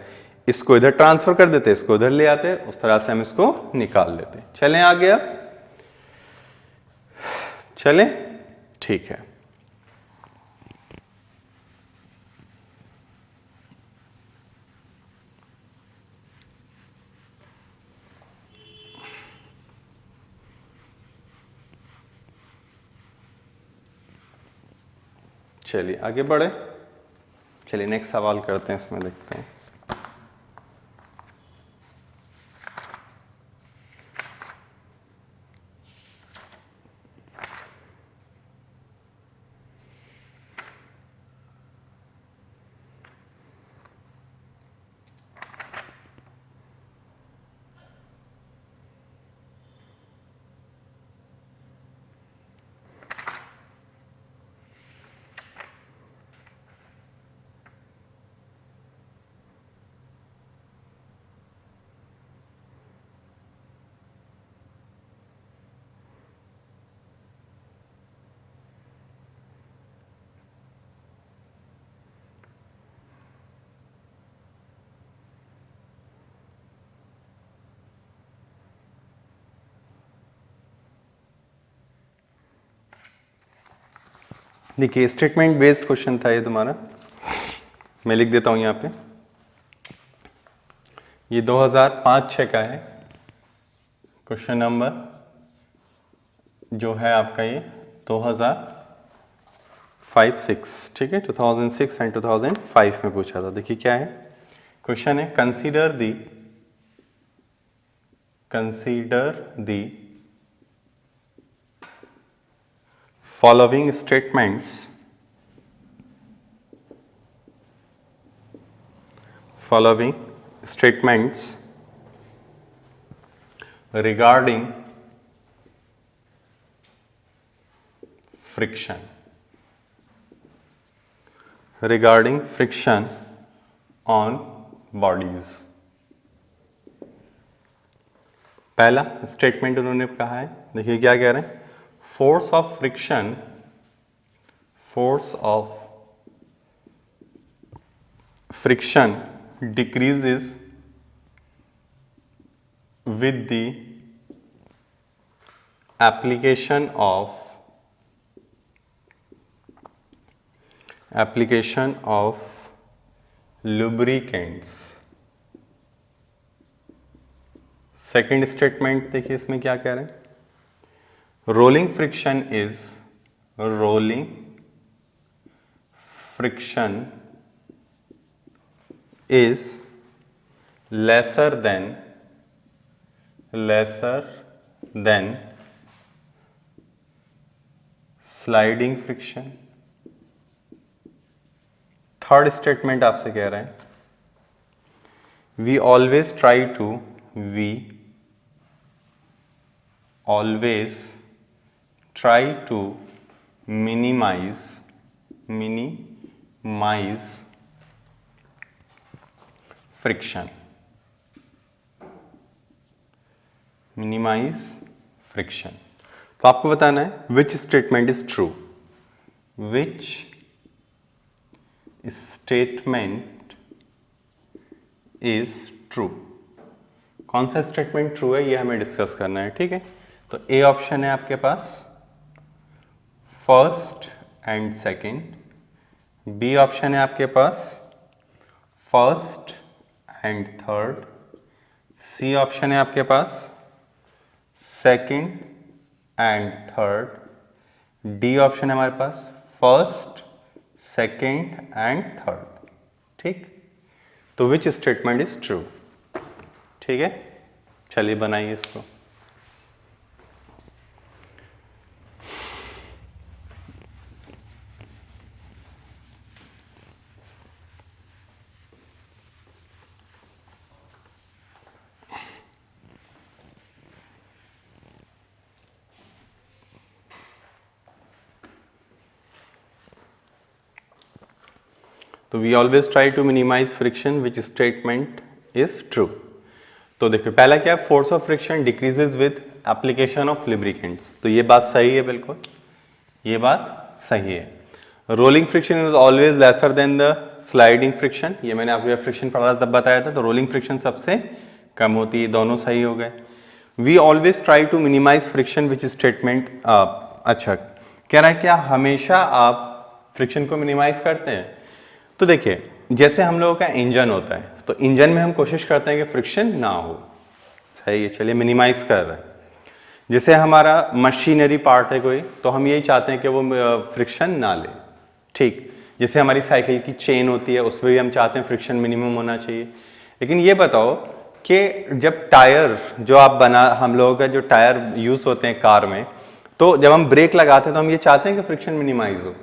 इसको इधर ट्रांसफर कर देते, इसको इधर ले आते, उस तरह से हम इसको निकाल लेते। चलें आगे, अब चलें, ठीक है। चलिए आगे बढ़े, चलिए नेक्स्ट सवाल करते हैं, इसमें देखते हैं। देखिए स्टेटमेंट बेस्ड क्वेश्चन था ये तुम्हारा, मैं लिख देता हूं यहाँ पे। ये 2005-06 का है क्वेश्चन नंबर, जो है आपका ये 2005-06। ठीक है, 2006 एंड 2005 में पूछा था। देखिए क्या है क्वेश्चन है, consider the following statements regarding friction on bodies। पहला स्टेटमेंट उन्होंने कहा है, देखिए क्या कह रहे हैं, force of friction decreases with the application of lubricants। Second statement देखिए इसमें क्या कह रहे हैं, rolling friction is lesser than sliding friction. Third statement आपसे कह रहे हैं we always try to minimize friction. तो आपको बताना है which statement is true. which statement is true. कौन सा स्टेटमेंट ट्रू है ये हमें डिस्कस करना है, ठीक है। तो ए ऑप्शन है आपके पास first and second, B option है आपके पास first and third, C option है आपके पास second and third, D option है हमारे पास फर्स्ट सेकंड एंड थर्ड, ठीक। तो विच स्टेटमेंट इज ट्रू, ठीक है। चलिए बनाइए इसको। तो we always try to minimise friction, which statement is true. तो देखिए पहला क्या है, force of friction decreases with application of lubricants. तो ये बात सही है, बिल्कुल ये बात सही है। Rolling friction is always lesser than the sliding friction, ये मैंने आपको फ्रिक्शन पढ़ा तब बताया था। तो रोलिंग फ्रिक्शन सबसे कम होती है, दोनों सही हो गए। We always try to minimise friction, which statement अच्छा कह रहा है क्या हमेशा आप फ्रिक्शन को मिनिमाइज करते हैं। तो देखिए जैसे हम लोगों का इंजन होता है, तो इंजन में हम कोशिश करते हैं कि फ्रिक्शन ना हो, सही है, चलिए मिनिमाइज कर रहे हैं। जैसे हमारा मशीनरी पार्ट है कोई, तो हम यही चाहते हैं कि वो फ्रिक्शन ना ले, ठीक। जैसे हमारी साइकिल की चेन होती है, उसमें भी हम चाहते हैं फ्रिक्शन मिनिमम होना चाहिए। लेकिन ये बताओ कि जब टायर जो हम लोगों का जो टायर यूज होते हैं कार में, तो जब हम ब्रेक लगाते हैं तो हम ये चाहते हैं कि फ्रिक्शन मिनिमाइज हो।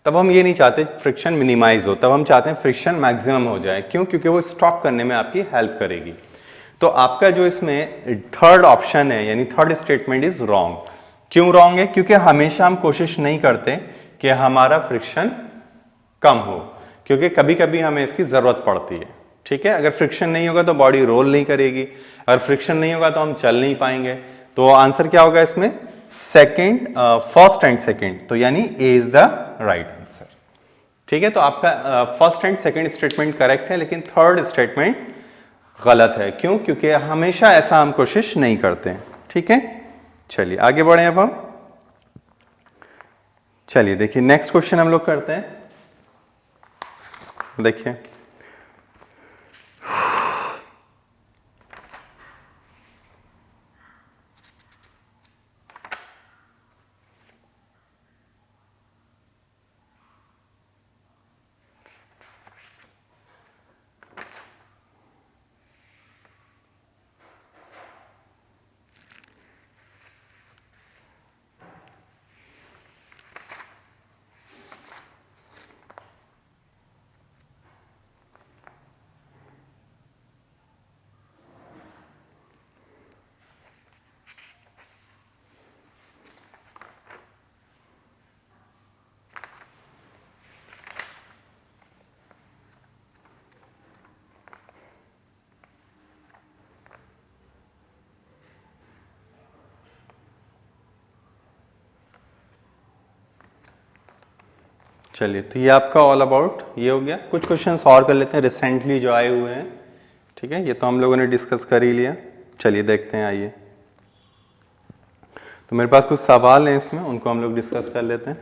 तब हम ये नहीं चाहते फ्रिक्शन मिनिमाइज हो, तब हम चाहते हैं फ्रिक्शन मैक्सिमम हो जाए। क्यों? क्योंकि वो स्टॉप करने में आपकी हेल्प करेगी। तो आपका जो इसमें थर्ड ऑप्शन है, यानी थर्ड स्टेटमेंट इज रॉन्ग। क्यों रॉन्ग है? क्योंकि हमेशा हम कोशिश नहीं करते कि हमारा फ्रिक्शन कम हो, क्योंकि कभी कभी हमें इसकी जरूरत पड़ती है, ठीक है। अगर फ्रिक्शन नहीं होगा तो बॉडी रोल नहीं करेगी, अगर फ्रिक्शन नहीं होगा तो हम चल नहीं पाएंगे। तो आंसर क्या होगा इसमें? सेकेंड, फर्स्ट एंड सेकेंड, तो यानी ए इज द राइट आंसर, ठीक है। तो आपका first and second statement correct है, लेकिन थर्ड स्टेटमेंट गलत है। क्यों? क्योंकि हमेशा ऐसा हम कोशिश नहीं करते हैं, ठीक है। चलिए आगे बढ़े अब हम। चलिए देखिए नेक्स्ट क्वेश्चन हम लोग करते हैं। देखिए चलिए तो ये आपका ऑल अबाउट ये हो गया। कुछ क्वेश्चंस और कर लेते हैं रिसेंटली जो आए हुए हैं, ठीक है। ये तो हम लोगों ने डिस्कस कर ही लिया। चलिए देखते हैं, आइए। तो मेरे पास कुछ सवाल हैं इसमें, उनको हम लोग डिस्कस कर लेते हैं।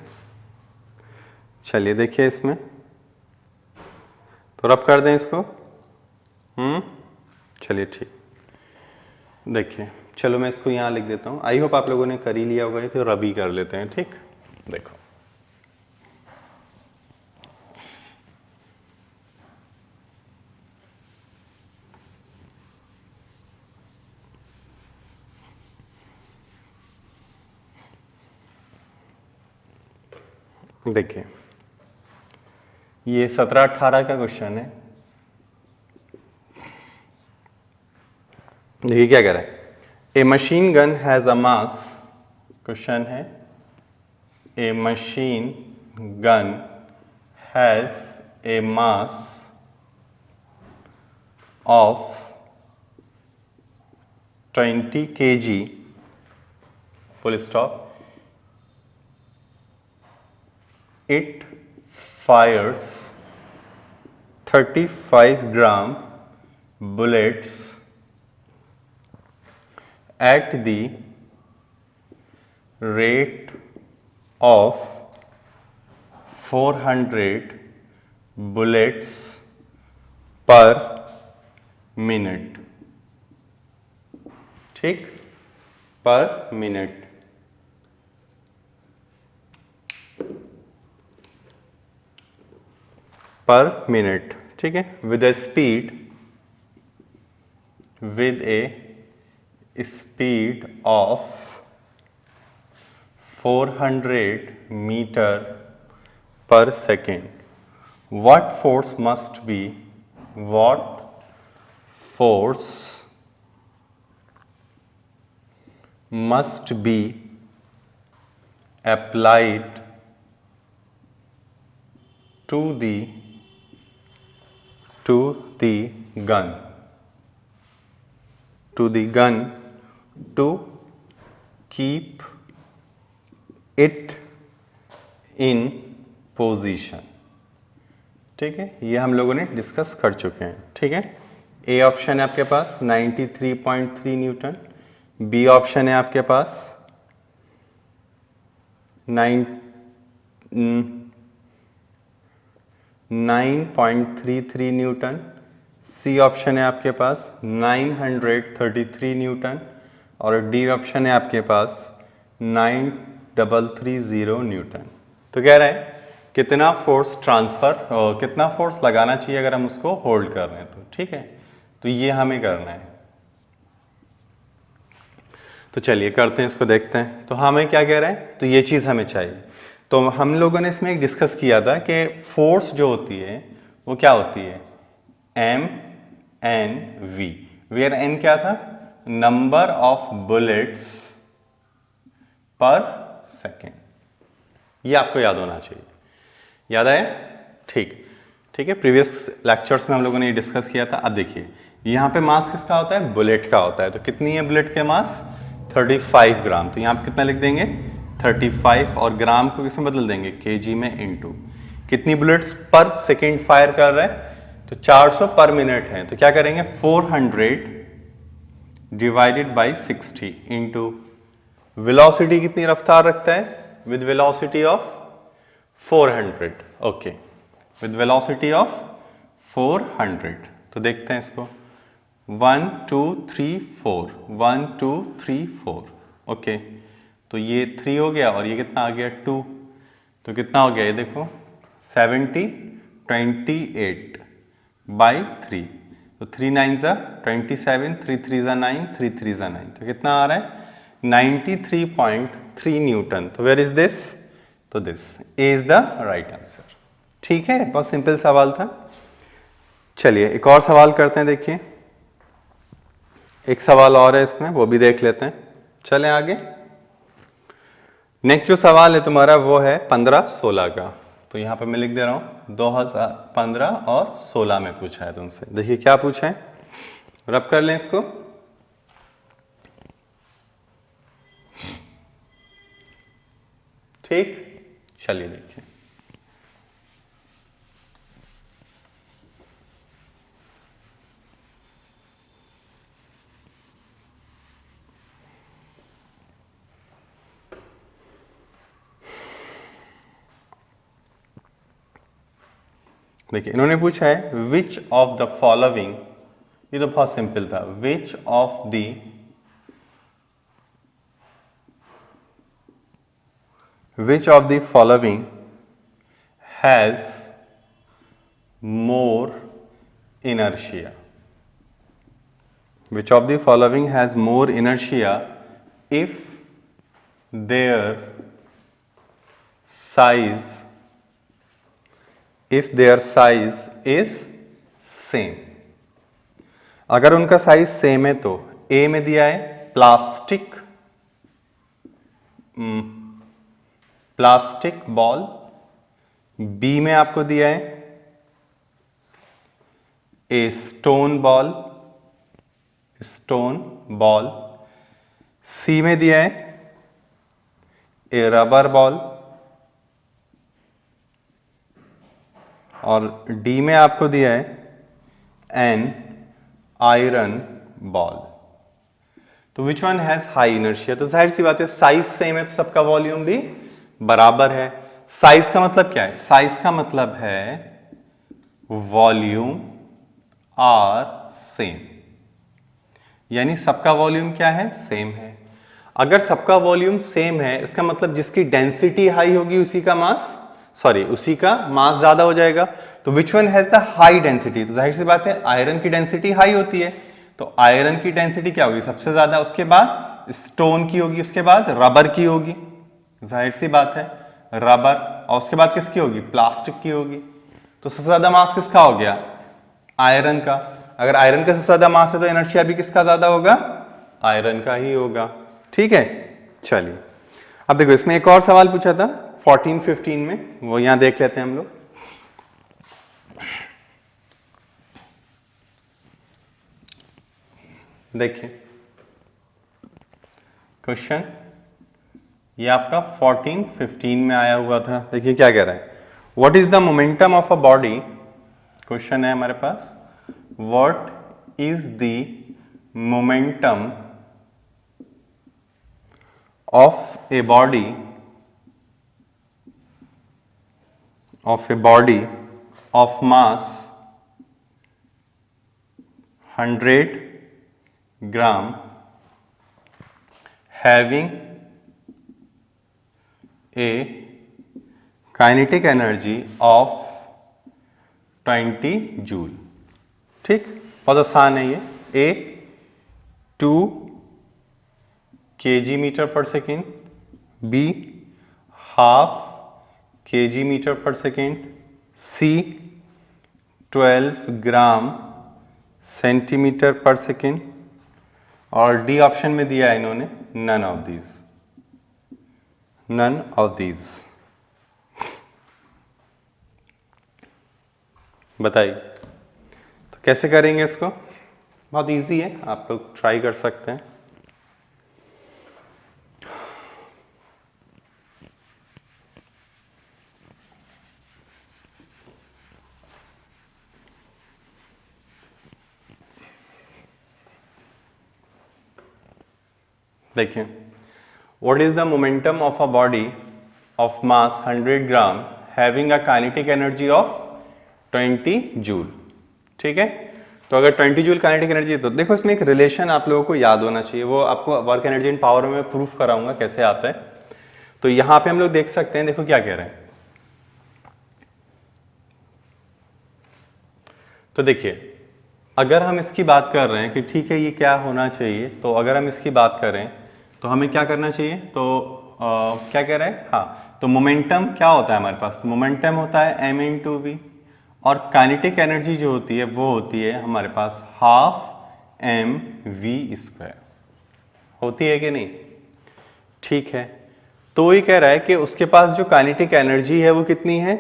चलिए देखिए इसमें तो रब कर दें इसको। चलिए ठीक। देखिए चलो मैं इसको यहाँ लिख देता हूँ। आई होप आप लोगों ने कर ही लिया होगा, ये तो रबी कर लेते हैं। ठीक, देखो देखिए, ये 17-18 का क्वेश्चन है। देखिए क्या कह रहा है, a machine gun has a mass, question है a machine gun has a mass of 20 kg, full stop. It fires 35-gram bullets at the rate of 400 bullets per minute. ठीक, पर मिनट। पर मिनट, ठीक है, with a speed of 400 metre पर second. what force must be applied to the gun to keep it in position। ठीक है, ये हम लोगों ने डिस्कस कर चुके हैं। ठीक है, ए ऑप्शन है आपके पास 93.3 न्यूटन, बी ऑप्शन है आपके पास 9.33 न्यूटन, सी ऑप्शन है आपके पास 933 न्यूटन और डी ऑप्शन है आपके पास 9330 न्यूटन। तो कह रहा है कितना फोर्स ट्रांसफर और कितना फोर्स लगाना चाहिए अगर हम उसको होल्ड कर रहे हैं तो। ठीक है, तो ये हमें करना है। तो चलिए करते हैं, इसको देखते हैं। तो हमें क्या कह रहा है, तो ये चीज़ हमें चाहिए। तो हम लोगों ने इसमें एक डिस्कस किया था कि फोर्स जो होती है वो क्या होती है, MNV, वेयर N क्या था, नंबर ऑफ बुलेट्स पर सेकेंड। ये आपको याद होना चाहिए, याद आया? ठीक है, प्रीवियस लेक्चर्स में हम लोगों ने ये डिस्कस किया था। अब देखिए यहाँ पे मास किसका होता है, बुलेट का होता है। तो कितनी है बुलेट के मास, 35 ग्राम। तो यहाँ पे कितना लिख देंगे 35 और ग्राम को किसमें बदल देंगे, केजी में, इनटू कितनी बुलेट्स पर सेकेंड फायर कर रहा है, तो 400 पर मिनट है। तो क्या करेंगे 400 डिवाइडेड बाई 60 इंटू वेलोसिटी कितनी रफ्तार रखता है, with velocity of 400। Okay, with velocity of 400। तो देखते हैं इसको 1 2 3 4 1 2 3 4। ओके, तो ये 3 हो गया और ये कितना आ गया 2। तो कितना हो गया ये देखो 70 28 बाई 3। तो 3 9 ज़ा 27, 3 3 ज़ा 9, 3 3 ज़ा 9। तो कितना आ रहा है 93.3 न्यूटन। तो वेयर इज दिस, तो this A is the right answer. ठीक है, बहुत सिंपल सवाल था। चलिए एक और सवाल करते हैं। देखिए एक सवाल और है इसमें, वो भी देख लेते हैं। चलें आगे। नेक्स्ट जो सवाल है तुम्हारा वो है 15-16 का। तो यहाँ पे मैं लिख दे रहा हूँ 2015 और 16 में पूछा है तुमसे। देखिए क्या पूछा है, रब कर लें इसको। ठीक, चलिए देखिए। देखिए इन्होंने पूछा है विच ऑफ द फॉलोइंग, ये तो बहुत सिंपल था, which of the which of the following has more inertia? Which of the following has more inertia if their size is same? अगर उनका साइज सेम है तो ए में दिया है प्लास्टिक बॉल, बी में आपको दिया है ए स्टोन बॉल, सी में दिया है ए रबर बॉल और डी में आपको दिया है एन आयरन बॉल। तो which one has high inertia? तो जाहिर सी बात है साइज सेम है तो सबका वॉल्यूम भी बराबर है। साइज का मतलब क्या है? साइज का मतलब है वॉल्यूम आर सेम, यानी सबका वॉल्यूम क्या है? सेम है। अगर सबका वॉल्यूम सेम है इसका मतलब जिसकी डेंसिटी हाई होगी उसी का मास ज्यादा हो जाएगा। तो which one has the high density? तो जाहिर सी बात है आयरन की डेंसिटी हाई होती है, तो आयरन की डेंसिटी क्या होगी? सबसे ज्यादा, उसके बाद स्टोन की होगी, उसके बाद रबर की होगी, जाहिर सी बात है रबर, और उसके बाद किसकी होगी? प्लास्टिक की होगी। तो सबसे ज्यादा मास किसका हो गया? आयरन का। अगर आयरन का सबसे ज्यादा मास है तो एनर्शिया भी किसका ज्यादा होगा? आयरन का ही होगा। ठीक है, चलिए अब देखो इसमें एक और सवाल पूछा था 14-15 में, वो यहां देख लेते हैं हम लोग। देखिए क्वेश्चन ये आपका 14-15 में आया हुआ था। देखिए क्या कह रहा है, what is the momentum of a body. Question है हमारे पास, what is the momentum of a body of mass 100 gram having a kinetic energy of 20 joule. ठीक, बहुत आसान है ये। A 2 kg मीटर पर second, B half kg metre पर सेकेंड, C 12 ग्राम सेंटीमीटर पर सेकेंड, और डी ऑप्शन में दिया है इन्होंने नन ऑफ दीज। बताइए तो कैसे करेंगे इसको? बहुत इजी है, आप लोग ट्राई कर सकते हैं। देखिए, what is the momentum of a body of mass 100 gram having a kinetic energy of 20 joule. ठीक है, तो अगर 20 जूल काइनेटिक एनर्जी, तो देखो इसमें एक रिलेशन आप लोगों को याद होना चाहिए, वो आपको वर्क एनर्जी इन पावर में प्रूफ कराऊंगा कैसे आता है। तो यहां पे हम लोग देख सकते हैं, देखो क्या कह रहे हैं। तो देखिए अगर हम इसकी बात कर रहे हैं कि ठीक है ये क्या होना चाहिए, तो अगर हम इसकी बात करें तो हमें क्या करना चाहिए? तो क्या कह रहे हैं, हाँ, तो मोमेंटम क्या होता है हमारे पास? तो मोमेंटम होता है m इंटू वी, और काइनेटिक एनर्जी जो होती है वो होती है हमारे पास हाफ mv²। होती है कि नहीं? ठीक है, तो ये कह रहा है कि उसके पास जो काइनेटिक एनर्जी है वो कितनी है?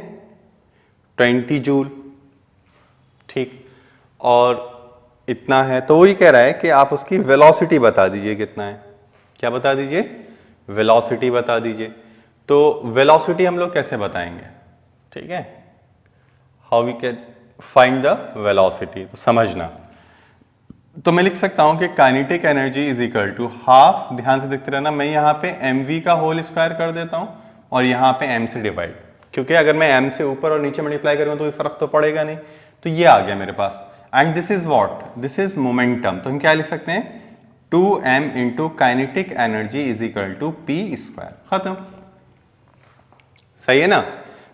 20 जूल। ठीक, और इतना है, तो वही कह रहा है कि आप उसकी वेलोसिटी बता दीजिए कितना है। क्या बता दीजिए? वेलोसिटी बता दीजिए। तो वेलोसिटी हम लोग कैसे बताएंगे? ठीक है, how we can find the velocity, तो समझना। तो मैं लिख सकता हूं कि kinetic energy is equal to half, ध्यान से देखते रहना, मैं यहाँ पे mv का होल स्क्वायर कर देता हूं और यहाँ पे m से डिवाइड, क्योंकि अगर मैं m से ऊपर और नीचे मल्टीप्लाई करूंगा तो कोई फर्क तो पड़ेगा नहीं। तो ये आ गया मेरे पास, and this is what? This is momentum. तो हम क्या लिख सकते हैं? 2m into kinetic energy is equal to p²। खत्म। सही है ना।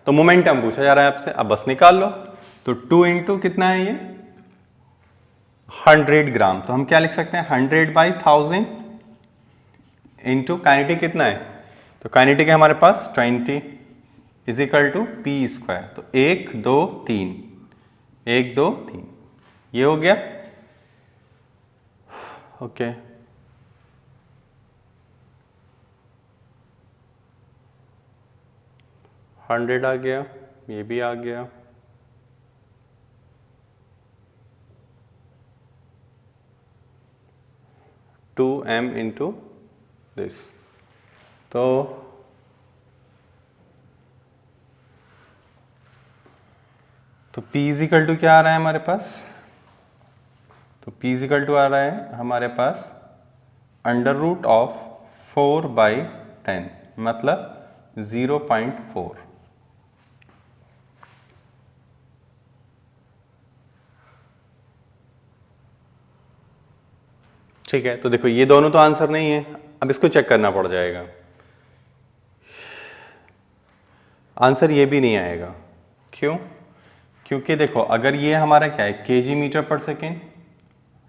तो मोमेंटम पूछा जा रहा है आपसे, अब बस निकाल लो। तो 2 इंटू कितना है ये 100 ग्राम, तो हम क्या लिख सकते हैं 100/1000 इंटू काइनेटिक कितना है, तो काइनेटिक है हमारे पास 20 इजिकल टू पी स्क्वायर। तो 1 2 3 1 2 3 ये हो गया। ओके 100 आ गया, ये भी आ गया। टू एम इंटू दिस, तो P इजिकल टू क्या आ रहा है हमारे पास, तो P इजिकल टू आ रहा है हमारे पास √4/10 मतलब 0.4। ठीक है, तो देखो ये दोनों तो आंसर नहीं है, अब इसको चेक करना पड़ जाएगा। आंसर ये भी नहीं आएगा, क्यों, क्योंकि देखो अगर ये हमारा क्या है केजी मीटर पर सेकेंड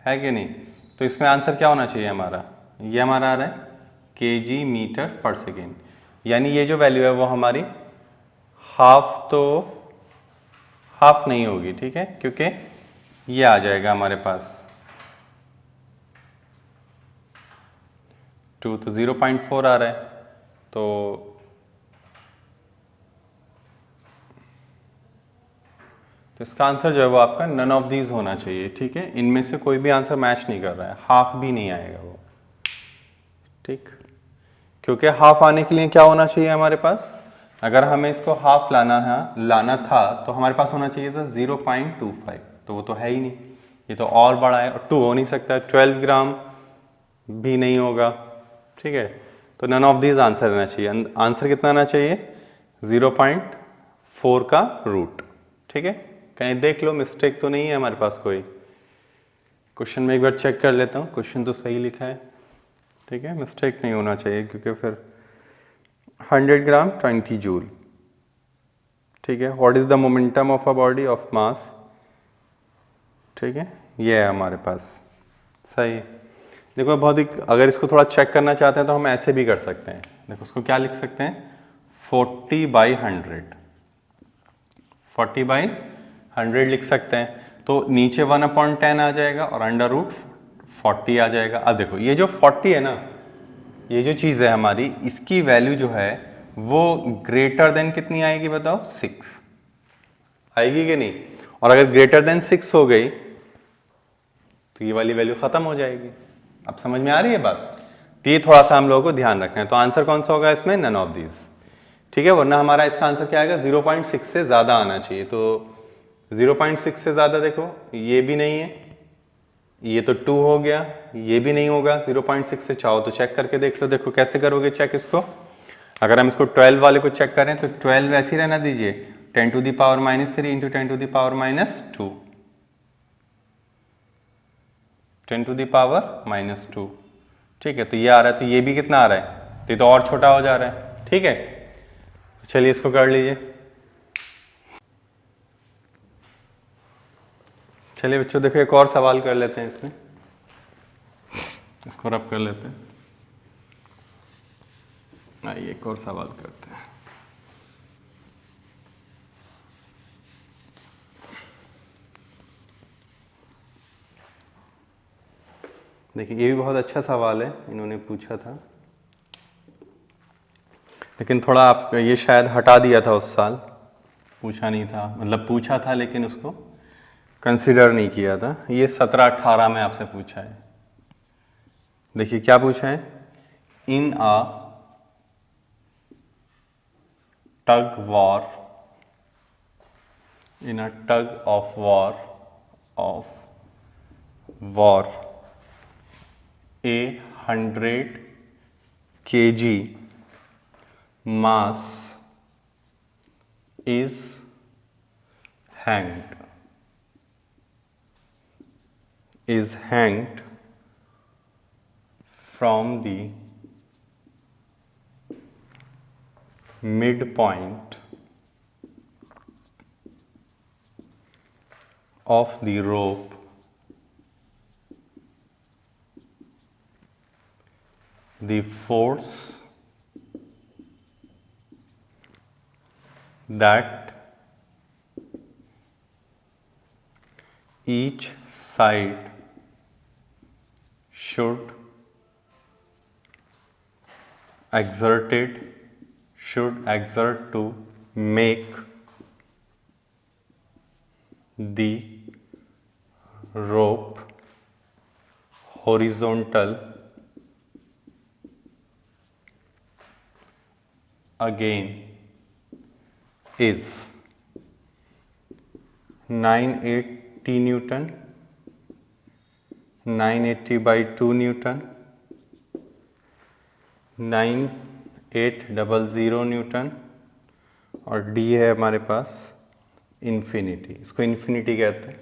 है कि नहीं, तो इसमें आंसर क्या होना चाहिए हमारा, ये हमारा आ रहा है केजी मीटर पर सेकेंड, यानी ये जो वैल्यू है वो हमारी हाफ, तो हाफ नहीं होगी। ठीक है, क्योंकि ये आ जाएगा हमारे पास 2, तो 0.4 आ रहा है, तो इसका आंसर जो है वो आपका नन ऑफ दीज होना चाहिए। ठीक है, इनमें से कोई भी आंसर मैच नहीं कर रहा है, हाफ भी नहीं आएगा वो। ठीक, क्योंकि हाफ आने के लिए क्या होना चाहिए हमारे पास, अगर हमें इसको हाफ लाना था तो हमारे पास होना चाहिए था 0.25, तो वो तो है ही नहीं, ये तो और बड़ा है और 2 हो नहीं सकता, 12 ग्राम भी नहीं होगा। ठीक है, तो नन ऑफ दीज आंसर रहना चाहिए। आंसर कितना आना चाहिए 0.4 का रूट। ठीक है, कहीं देख लो मिस्टेक तो नहीं है हमारे पास कोई, क्वेश्चन में एक बार चेक कर लेता हूँ, क्वेश्चन तो सही लिखा है। ठीक है, मिस्टेक नहीं होना चाहिए, क्योंकि फिर 100 ग्राम 20 जूल। ठीक है, what is the momentum of a body of mass. ठीक है, ये है हमारे पास, सही। देखो बहुत ही, अगर इसको थोड़ा चेक करना चाहते हैं तो हम ऐसे भी कर सकते हैं। देखो उसको क्या लिख सकते हैं 40/100, 40/100 लिख सकते हैं, तो नीचे 1/10 आ जाएगा और √40 आ जाएगा। अब देखो ये जो 40 है ना, ये जो चीज़ है हमारी, इसकी वैल्यू जो है वो ग्रेटर देन कितनी आएगी बताओ 6 आएगी कि नहीं, और अगर ग्रेटर देन 6 हो गई तो ये वाली वैल्यू खत्म हो जाएगी। अब समझ में आ रही है बात, तो ये थोड़ा सा हम लोगों को ध्यान रखना है। तो आंसर कौन सा होगा इसमें, नन ऑफ दीज। ठीक है, वरना हमारा इसका आंसर क्या आएगा 0.6 से ज्यादा आना चाहिए, तो 0.6 से ज्यादा देखो ये भी नहीं है, ये तो 2 हो गया, ये भी नहीं होगा। 0.6 से चाहो तो चेक करके देख लो, देखो कैसे करोगे चेक इसको। अगर हम इसको 12 वाले को चेक करें तो 12 ऐसे ही रहना दीजिए, 10⁻³ इंटू 10⁻², 10⁻²। ठीक है, तो ये आ रहा है, तो ये भी कितना आ रहा है, तो ये तो और छोटा हो जा रहा है। ठीक है, तो चलिए इसको कर लीजिए। चलिए बच्चों देखो एक और सवाल कर लेते हैं इसमें, इसको रब कर लेते हैं। आइए एक और सवाल करते हैं। देखिए ये भी बहुत अच्छा सवाल है, इन्होंने पूछा था, लेकिन थोड़ा आप ये शायद हटा दिया था उस साल, पूछा नहीं था, मतलब पूछा था लेकिन उसको कंसिडर नहीं किया था। ये 17-18 में आपसे पूछा है। देखिए क्या पूछा है, in a tug war, in a tug of war a 100 kg mass is hanged from the midpoint of the rope the force that each side should exert to make the rope horizontal again is 980 Newton, 980 by 2 Newton, 9800 Newton और d है हमारे पास infinity. इसको infinity कहते हैं,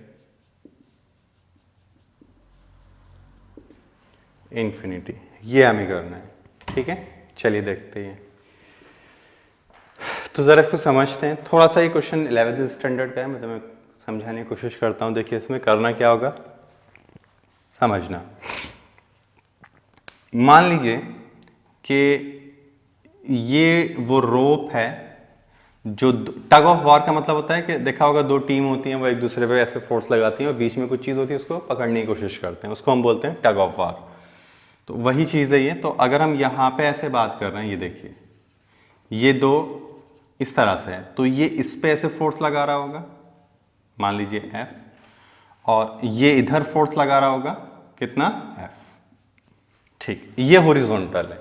infinity. ये हमें करना है, ठीक है। चलिए देखते हैं, तो ज़रा इसको समझते हैं। थोड़ा सा ये क्वेश्चन 11th स्टैंडर्ड का है, मतलब मैं समझाने की कोशिश करता हूँ। देखिए इसमें करना क्या होगा, समझना। मान लीजिए कि ये वो रोप है जो टग ऑफ वार का मतलब होता है कि देखा होगा दो टीम होती हैं, वो एक दूसरे पे ऐसे फोर्स लगाती हैं और बीच में कुछ चीज़ होती है, उसको पकड़ने की कोशिश करते हैं, उसको हम बोलते हैं टग ऑफ वार। तो वही चीज़ है ये। तो अगर हम यहाँ पे ऐसे बात कर रहे हैं, ये देखिए ये दो इस तरह से है, तो ये इस पे ऐसे फोर्स लगा रहा होगा, मान लीजिए F, और ये इधर फोर्स लगा रहा होगा कितना, F, ठीक। ये हॉरिजॉन्टल है,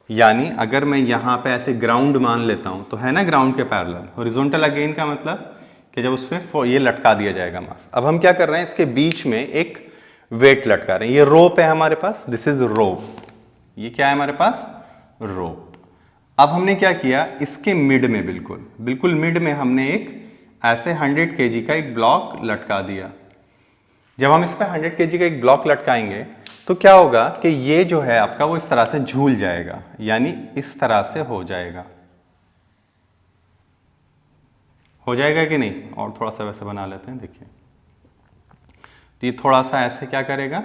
यानी अगर मैं यहाँ पे ऐसे ग्राउंड मान लेता हूँ तो है ना ग्राउंड के पैरेलल। हॉरिजॉन्टल अगेन का मतलब कि जब उस पर ये लटका दिया जाएगा मास। अब हम क्या कर रहे हैं, इसके बीच में एक वेट लटका रहे हैं। ये रोप है हमारे पास, दिस इज रोप। ये क्या है हमारे पास, रोप। अब हमने क्या किया, इसके मिड में बिल्कुल मिड में हमने एक ऐसे 100 kg का एक ब्लॉक लटका दिया। जब हम इस पर 100 kg का एक ब्लॉक लटकाएंगे तो क्या होगा कि ये जो है आपका वो इस तरह से झूल जाएगा, यानी इस तरह से हो जाएगा कि नहीं। और थोड़ा सा वैसे बना लेते हैं, देखिए तो ये थोड़ा सा ऐसे क्या करेगा,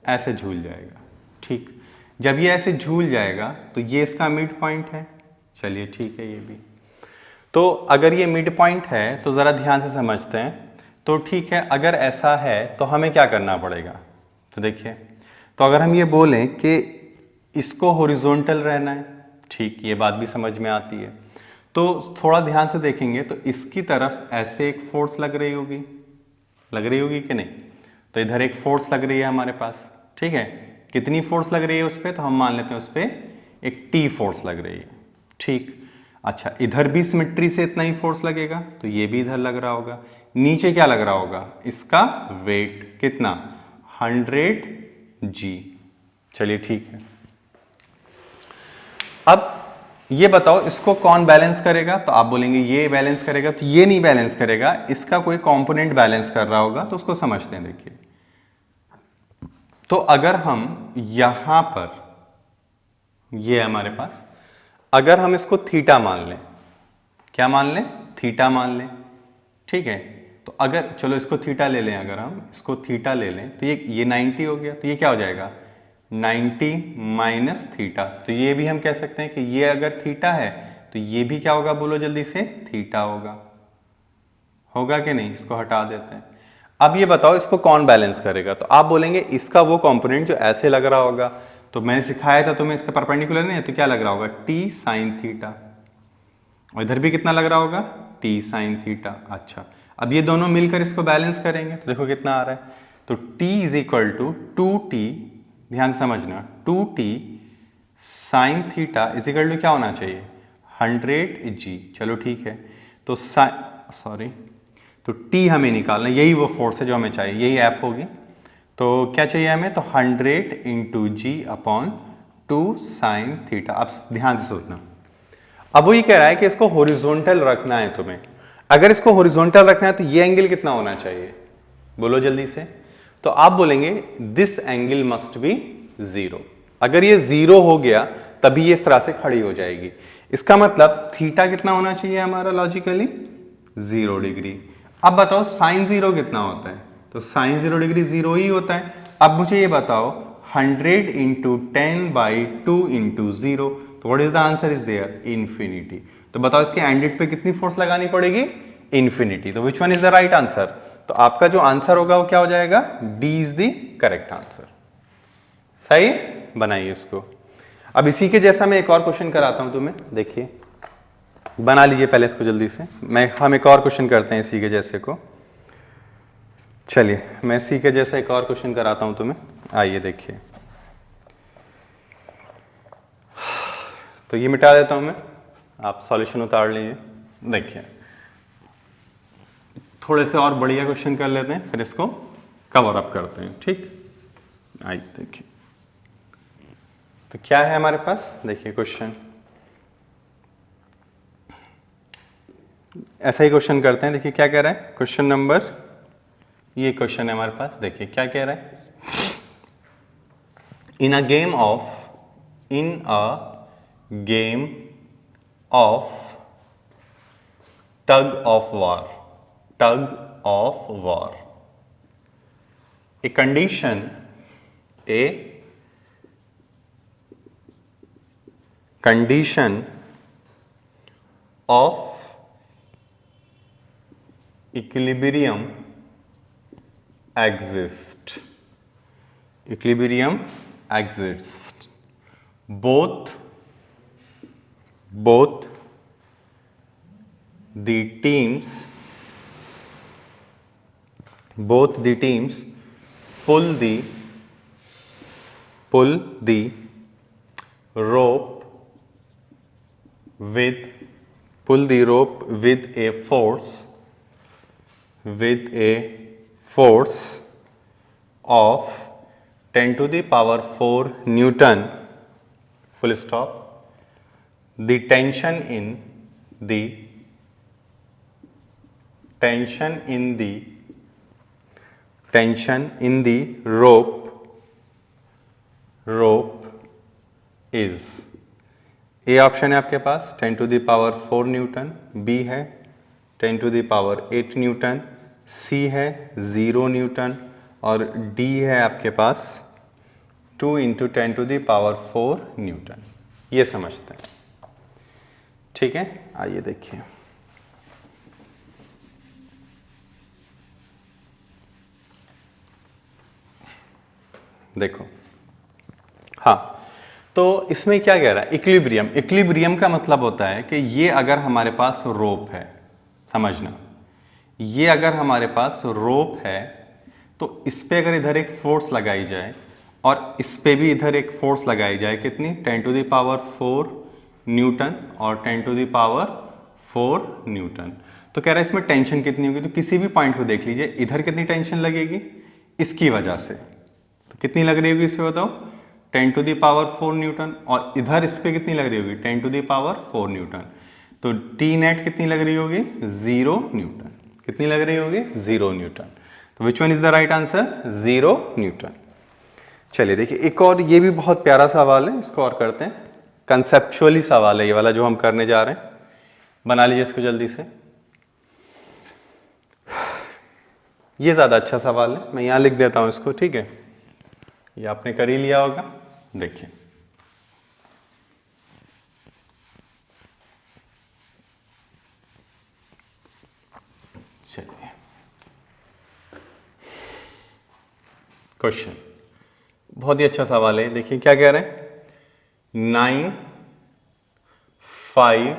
ऐसे झूल जाएगा, ठीक। जब ये ऐसे झूल जाएगा तो ये इसका मिड पॉइंट है। चलिए ठीक है, ये भी। तो अगर ये मिड पॉइंट है तो ज़रा ध्यान से समझते हैं। तो ठीक है, अगर ऐसा है तो हमें क्या करना पड़ेगा, तो देखिए, तो अगर हम ये बोलें कि इसको हॉरिजॉन्टल रहना है, ठीक, ये बात भी समझ में आती है। तो थोड़ा ध्यान से देखेंगे तो इसकी तरफ ऐसे एक फोर्स लग रही होगी कि नहीं। तो इधर एक फोर्स लग रही है हमारे पास, ठीक है। कितनी फोर्स लग रही है उस पर, तो हम मान लेते हैं उस पर एक T फोर्स लग रही है, ठीक। अच्छा, इधर भी सिमेट्री से इतना ही फोर्स लगेगा, तो ये भी इधर लग रहा होगा। नीचे क्या लग रहा होगा, इसका वेट कितना, 100G। चलिए ठीक है। अब ये बताओ इसको कौन बैलेंस करेगा, तो आप बोलेंगे ये बैलेंस करेगा, तो ये नहीं बैलेंस करेगा, इसका कोई कंपोनेंट बैलेंस कर रहा होगा। तो उसको समझते हैं। देखिए, तो अगर हम यहां पर, ये हमारे पास, अगर हम इसको थीटा मान लें, क्या मान लें, थीटा मान लें, ठीक है। तो अगर चलो इसको थीटा ले लें, अगर हम इसको थीटा ले लें तो ये 90 हो गया, तो ये क्या हो जाएगा, 90 माइनस थीटा। तो ये भी हम कह सकते हैं कि ये अगर थीटा है तो ये भी क्या होगा, बोलो जल्दी से, थीटा होगा कि नहीं। इसको हटा देते हैं। अब ये बताओ इसको कौन बैलेंस करेगा, तो आप बोलेंगे इसका वो कंपोनेंट जो ऐसे लग रहा होगा। तो मैंने सिखाया था तुम्हें, इसका परपेंडिकुलर नहीं है, तो क्या लग रहा होगा, T साइन थीटा। और इधर भी कितना लग रहा होगा, T साइन थीटा। अच्छा, अब ये दोनों मिलकर इसको बैलेंस करेंगे तो देखो कितना आ रहा है। तो T is equal to 2T, ध्यान से समझना, 2T sine theta is equal to क्या होना चाहिए, 100G। चलो ठीक है। तो तो T हमें निकालना, यही वो फोर्स है जो हमें चाहिए, यही F होगी। तो क्या चाहिए हमें, तो 100 into G upon 2 sine theta. अब ध्यान से सोचना, अब वो ये कह रहा है कि इसको हॉरिजॉन्टल रखना है तुम्हें। अगर इसको हॉरिजॉन्टल रखना है तो ये एंगल कितना होना चाहिए, बोलो जल्दी से। तो आप बोलेंगे दिस एंगल मस्ट बी 0। अगर ये 0 हो गया तभी ये इस तरह से खड़ी हो जाएगी। इसका मतलब थीटा कितना होना चाहिए हमारा लॉजिकली 0 डिग्री। अब बताओ साइन 0 कितना होता है, तो साइन 0 डिग्री 0 ही होता है। अब मुझे ये बताओ 100 इंटू 10/2 इंटू 0, तो what is the answer is there infinity. तो बताओ इसके एंडेड पे कितनी फोर्स लगानी पड़ेगी, इन्फिनिटी। तो which one is the right answer, तो आपका जो आंसर होगा वो क्या हो जाएगा, D is the correct answer. सही, बनाइए इसको। अब इसी के जैसा मैं एक और क्वेश्चन कराता हूं तुम्हें, देखिए बना लीजिए पहले इसको जल्दी से। हम एक और क्वेश्चन करते हैं इसी के जैसे को। चलिए मैं इसी के जैसा एक और क्वेश्चन कराता हूं तुम्हें, आइए देखिए। तो ये मिटा देता हूं मैं, आप सॉल्यूशन उतार लीजिए। देखिए थोड़े से और बढ़िया क्वेश्चन कर लेते हैं, फिर इसको कवर अप करते हैं, ठीक। आइए देखिए, तो क्या है हमारे पास, देखिए क्वेश्चन ऐसा ही क्वेश्चन करते हैं। देखिए क्या कह रहा है क्वेश्चन नंबर, ये क्वेश्चन है हमारे पास। देखिए क्या कह रहा है, in a game of tug of war a condition of equilibrium exists. Both the teams pull the rope with a force of 10 to the power 4 Newton, full stop. The tension in the rope is, A option है आपके पास 10 to the power 4 newton, B है 10 to the power 8 newton, C है 0 newton और D है आपके पास 2 into 10 to the power 4 newton. ये समझते हैं, ठीक है। आइए देखिए, देखो हाँ, तो इसमें क्या कह रहा है, इक्विलिब्रियम का मतलब होता है कि ये अगर हमारे पास रोप है, समझना, ये अगर हमारे पास रोप है तो इस पे अगर इधर एक फोर्स लगाई जाए और इस पे भी इधर एक फोर्स लगाई जाए, कितनी 10 टू द पावर 4 न्यूटन और 10 टू द पावर 4 न्यूटन। तो कह रहा है इसमें टेंशन कितनी होगी, तो किसी भी पॉइंट को देख लीजिए, इधर कितनी टेंशन लगेगी इसकी वजह से, तो कितनी लग रही होगी इस पे बताओ 10 टू द पावर 4 न्यूटन, और इधर इस पे कितनी लग रही होगी 10 टू द पावर 4 न्यूटन। तो टी नेट कितनी लग रही होगी 0 न्यूटन, कितनी लग रही होगी 0 न्यूटन। तो which one is the right answer 0 Newton. चलिए देखिए एक और, ये भी बहुत प्यारा सवाल है, इसको और करते हैं। कंसेप्चुअली सवाल है ये वाला जो हम करने जा रहे हैं, बना लीजिए इसको जल्दी से। ये ज्यादा अच्छा सवाल है, मैं यहां लिख देता हूं इसको, ठीक है। ये आपने कर ही लिया होगा, देखिए चलिए क्वेश्चन बहुत ही अच्छा सवाल है। देखिए क्या कह रहे हैं, 9 5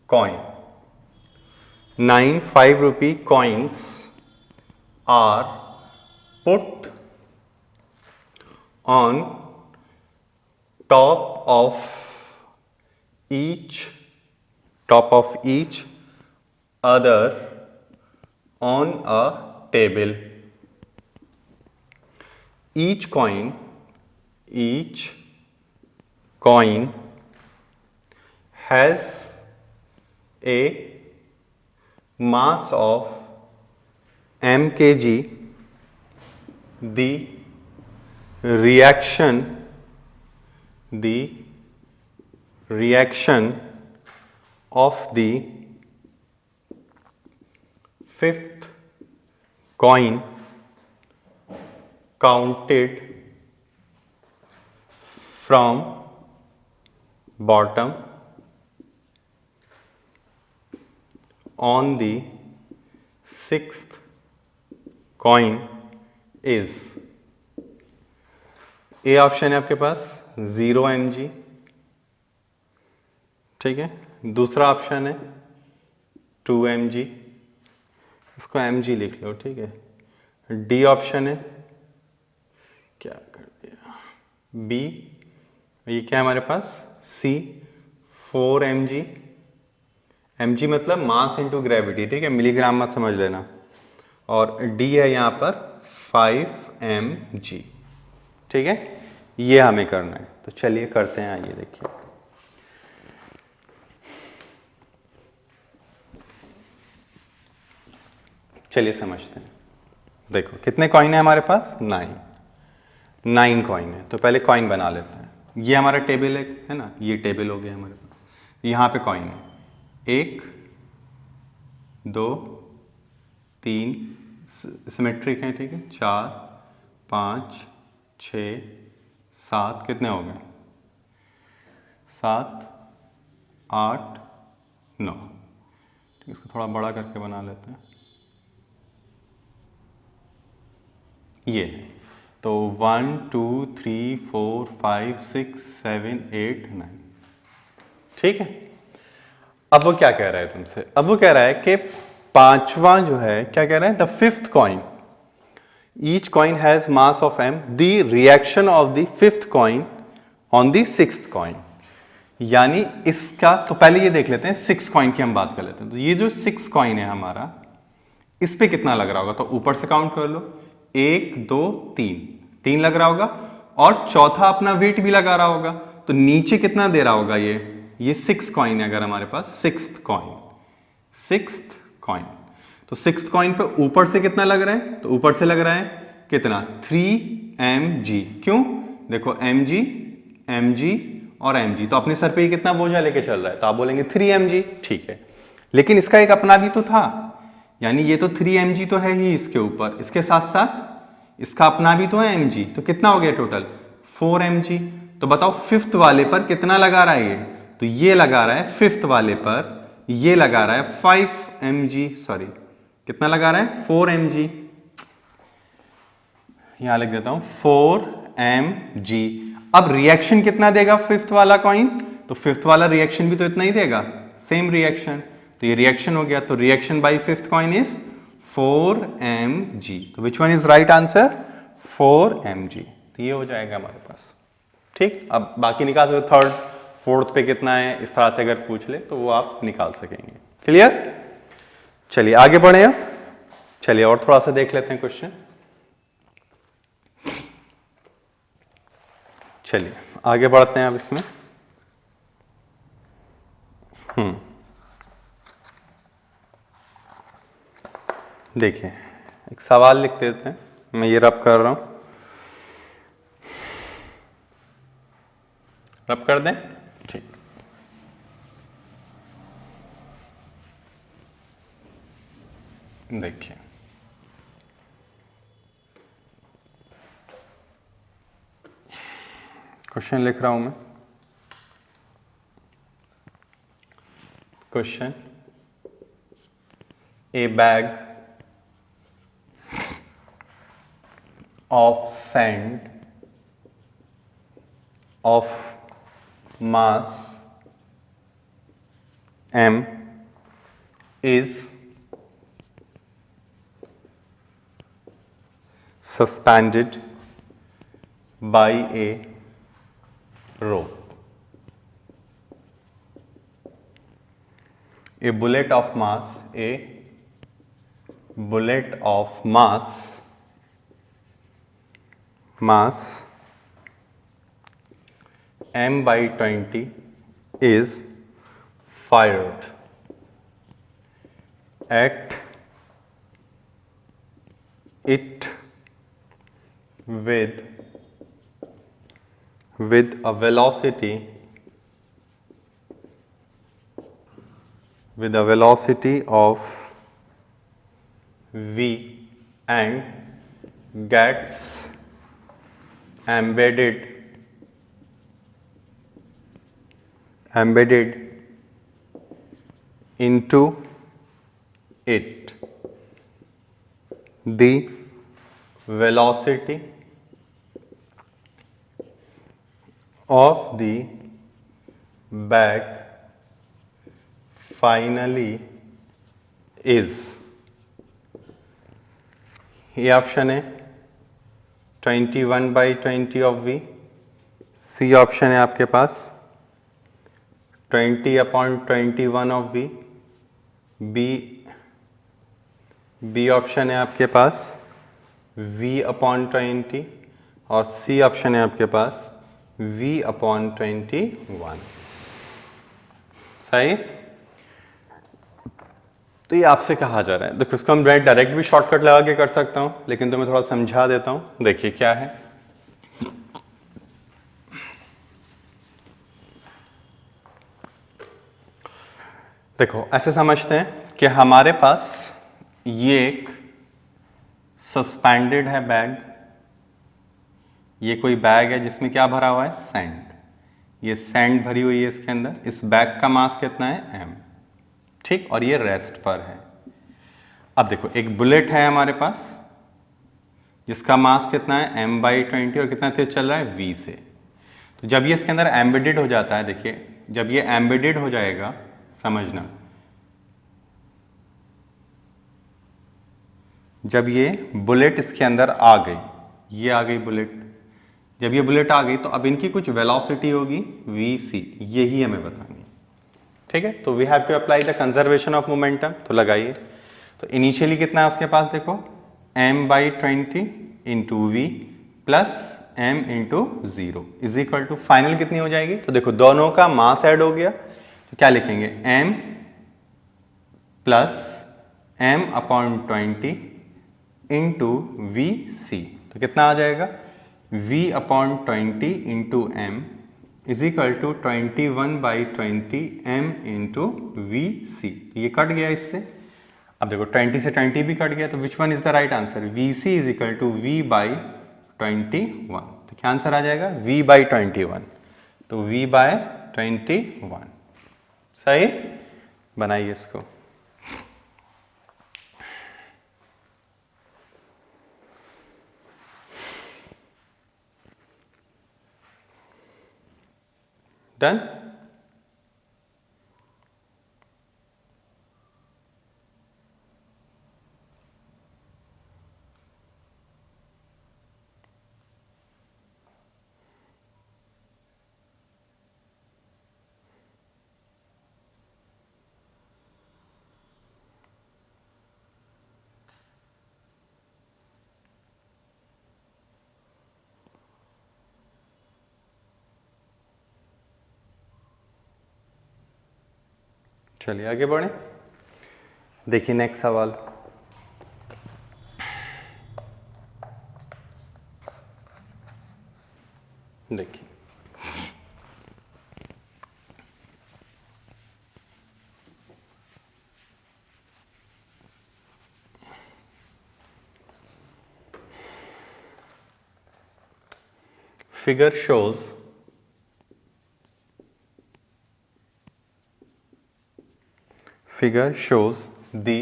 coin, 9 5 rupee coins are put on top of each other on a table. Each coin has a mass of m kg. The reaction reaction of the fifth coin counted from bottom on the sixth coin is, A option है आपके पास 0 mg, ठीक है। दूसरा option है 2 mg, इसको mg लिख लो, ठीक है। डी ऑप्शन है, क्या कर दिया, बी, ये क्या है हमारे पास, सी 4 mg, mg मतलब मास इनटू ग्रेविटी, ठीक है, मिलीग्राम मत समझ लेना। और डी है यहाँ पर 5 mg, ठीक है। ये हमें करना है, तो चलिए करते हैं, आइए देखिए। चलिए समझते हैं। देखो कितने कॉइन है हमारे पास, 9 कॉइन है। तो पहले कॉइन बना लेते हैं। ये हमारा टेबल है ना, ये टेबल हो गया हमारे पास। यहाँ पे कॉइन है 1 2 3, सिमेट्रिक है, ठीक है, 4 5 6 7, कितने हो गए, 7 8 9, ठीक है। इसको थोड़ा बड़ा करके बना लेते हैं। ये तो 1 2 3 4 5 6 7 8 9, ठीक है। अब वो क्या कह रहा है तुमसे, अब वो कह रहा है कि पांचवा जो है, क्या कह रहा है, the fifth coin, each coin has mass of m, the reaction of the fifth coin on the sixth coin. यानी इसका, तो पहले ये देख लेते हैं 6 कॉइन की हम बात कर लेते हैं। तो ये जो 6 कॉइन है हमारा, इस पे कितना लग रहा होगा, तो ऊपर से काउंट कर लो, 1 2 3 लग रहा होगा, और चौथा अपना वेट भी लगा रहा होगा। तो नीचे कितना दे रहा होगा, ये 6 कॉइन है अगर हमारे पास, सिक्स्थ कॉइन। तो सिक्स्थ कॉइन पे ऊपर से कितना लग रहा है, तो ऊपर से लग रहा है कितना, 3 mg। क्यों, देखो mg और mg, तो अपने सर पे ही कितना बोझा लेके चल रहा है, तो आप बोलेंगे 3 mg, ठीक है। लेकिन इसका एक अपना भी तो था, यानी ये तो 3 mg तो है ही इसके ऊपर, इसके साथ साथ इसका अपना भी तो है mg, तो कितना हो गया टोटल 4 mg। तो बताओ फिफ्थ वाले पर कितना लगा रहा है ये, तो ये लगा रहा है फिफ्थ वाले पर, ये लगा रहा है 5 mg, सॉरी कितना लगा रहा है 4 mg, यहां लिख देता हूं 4 mg। अब रिएक्शन कितना देगा फिफ्थ वाला कॉइन, तो फिफ्थ वाला रिएक्शन भी तो इतना ही देगा, सेम रिएक्शन, तो ये रिएक्शन हो गया। तो reaction by fifth coin is 4 mg। तो which one is right answer, 4 mg। तो ये हो जाएगा हमारे पास, ठीक। अब बाकी निकाल सकते, थर्ड फोर्थ पे कितना है, इस तरह से अगर पूछ ले तो वो आप निकाल सकेंगे। क्लियर, चलिए आगे बढ़े। अब चलिए और थोड़ा सा देख लेते हैं क्वेश्चन। चलिए आगे बढ़ते हैं अब इसमें। देखिए एक सवाल लिख देते हैं, मैं ये रब कर रहा हूं, रब कर दें, ठीक। देखिए क्वेश्चन लिख रहा हूं मैं। Question, A bag of sand of mass m is suspended by a rope. A bullet of mass m by 20 is fired at it with a velocity with a velocity of v and gets embedded into it. The velocity of the bag finally is, ये option है 21/20 of v, C option है आपके पास 20/21 of v, B option है आपके पास v/20 और सी option है आपके पास v/21। सही। तो ये आपसे कहा जा रहा है, देखो इसको हम डायरेक्ट भी शॉर्टकट लगा के कर सकता हूं, लेकिन तो मैं थोड़ा समझा देता हूं। देखिए क्या है, देखो ऐसे समझते हैं कि हमारे पास ये एक सस्पेंडेड है बैग, ये कोई बैग है जिसमें क्या भरा हुआ है, सैंड। ये सैंड भरी हुई है इसके अंदर। इस बैग का मास कितना है, m, ठीक, और ये रेस्ट पर है। अब देखो एक बुलेट है हमारे पास जिसका मास कितना है, m/20 और कितना तेज चल रहा है, v से। तो जब ये इसके अंदर एम्बेडेड हो जाता है, देखिए जब ये एम्बेडेड हो जाएगा, समझना, जब ये बुलेट इसके अंदर आ गई, ये आ गई बुलेट, जब ये बुलेट आ गई तो अब इनकी कुछ वेलोसिटी होगी vc, यही हमें बतानी है। ठीक है, तो we have to apply the conservation of momentum. तो लगाइए, तो इनिशियली कितना है उसके पास, देखो m/20 into V plus m into 0 is equal to final कितनी हो जाएगी। तो देखो दोनों का मास ऐड हो गया, तो क्या लिखेंगे, m plus m/20 into V C. तो कितना आ जाएगा, v/20 into m is equal to 21/20 m into V C. ये कट गया इससे। अब देखो 20 से 20 भी कट गया, तो which one is the right answer, V C is equal to v/21। तो क्या आंसर आ जाएगा, v/21। तो v/21। सही, बनाइए इसको। डन। चलिए आगे बढ़े, देखिए नेक्स्ट सवाल। देखिए figure shows the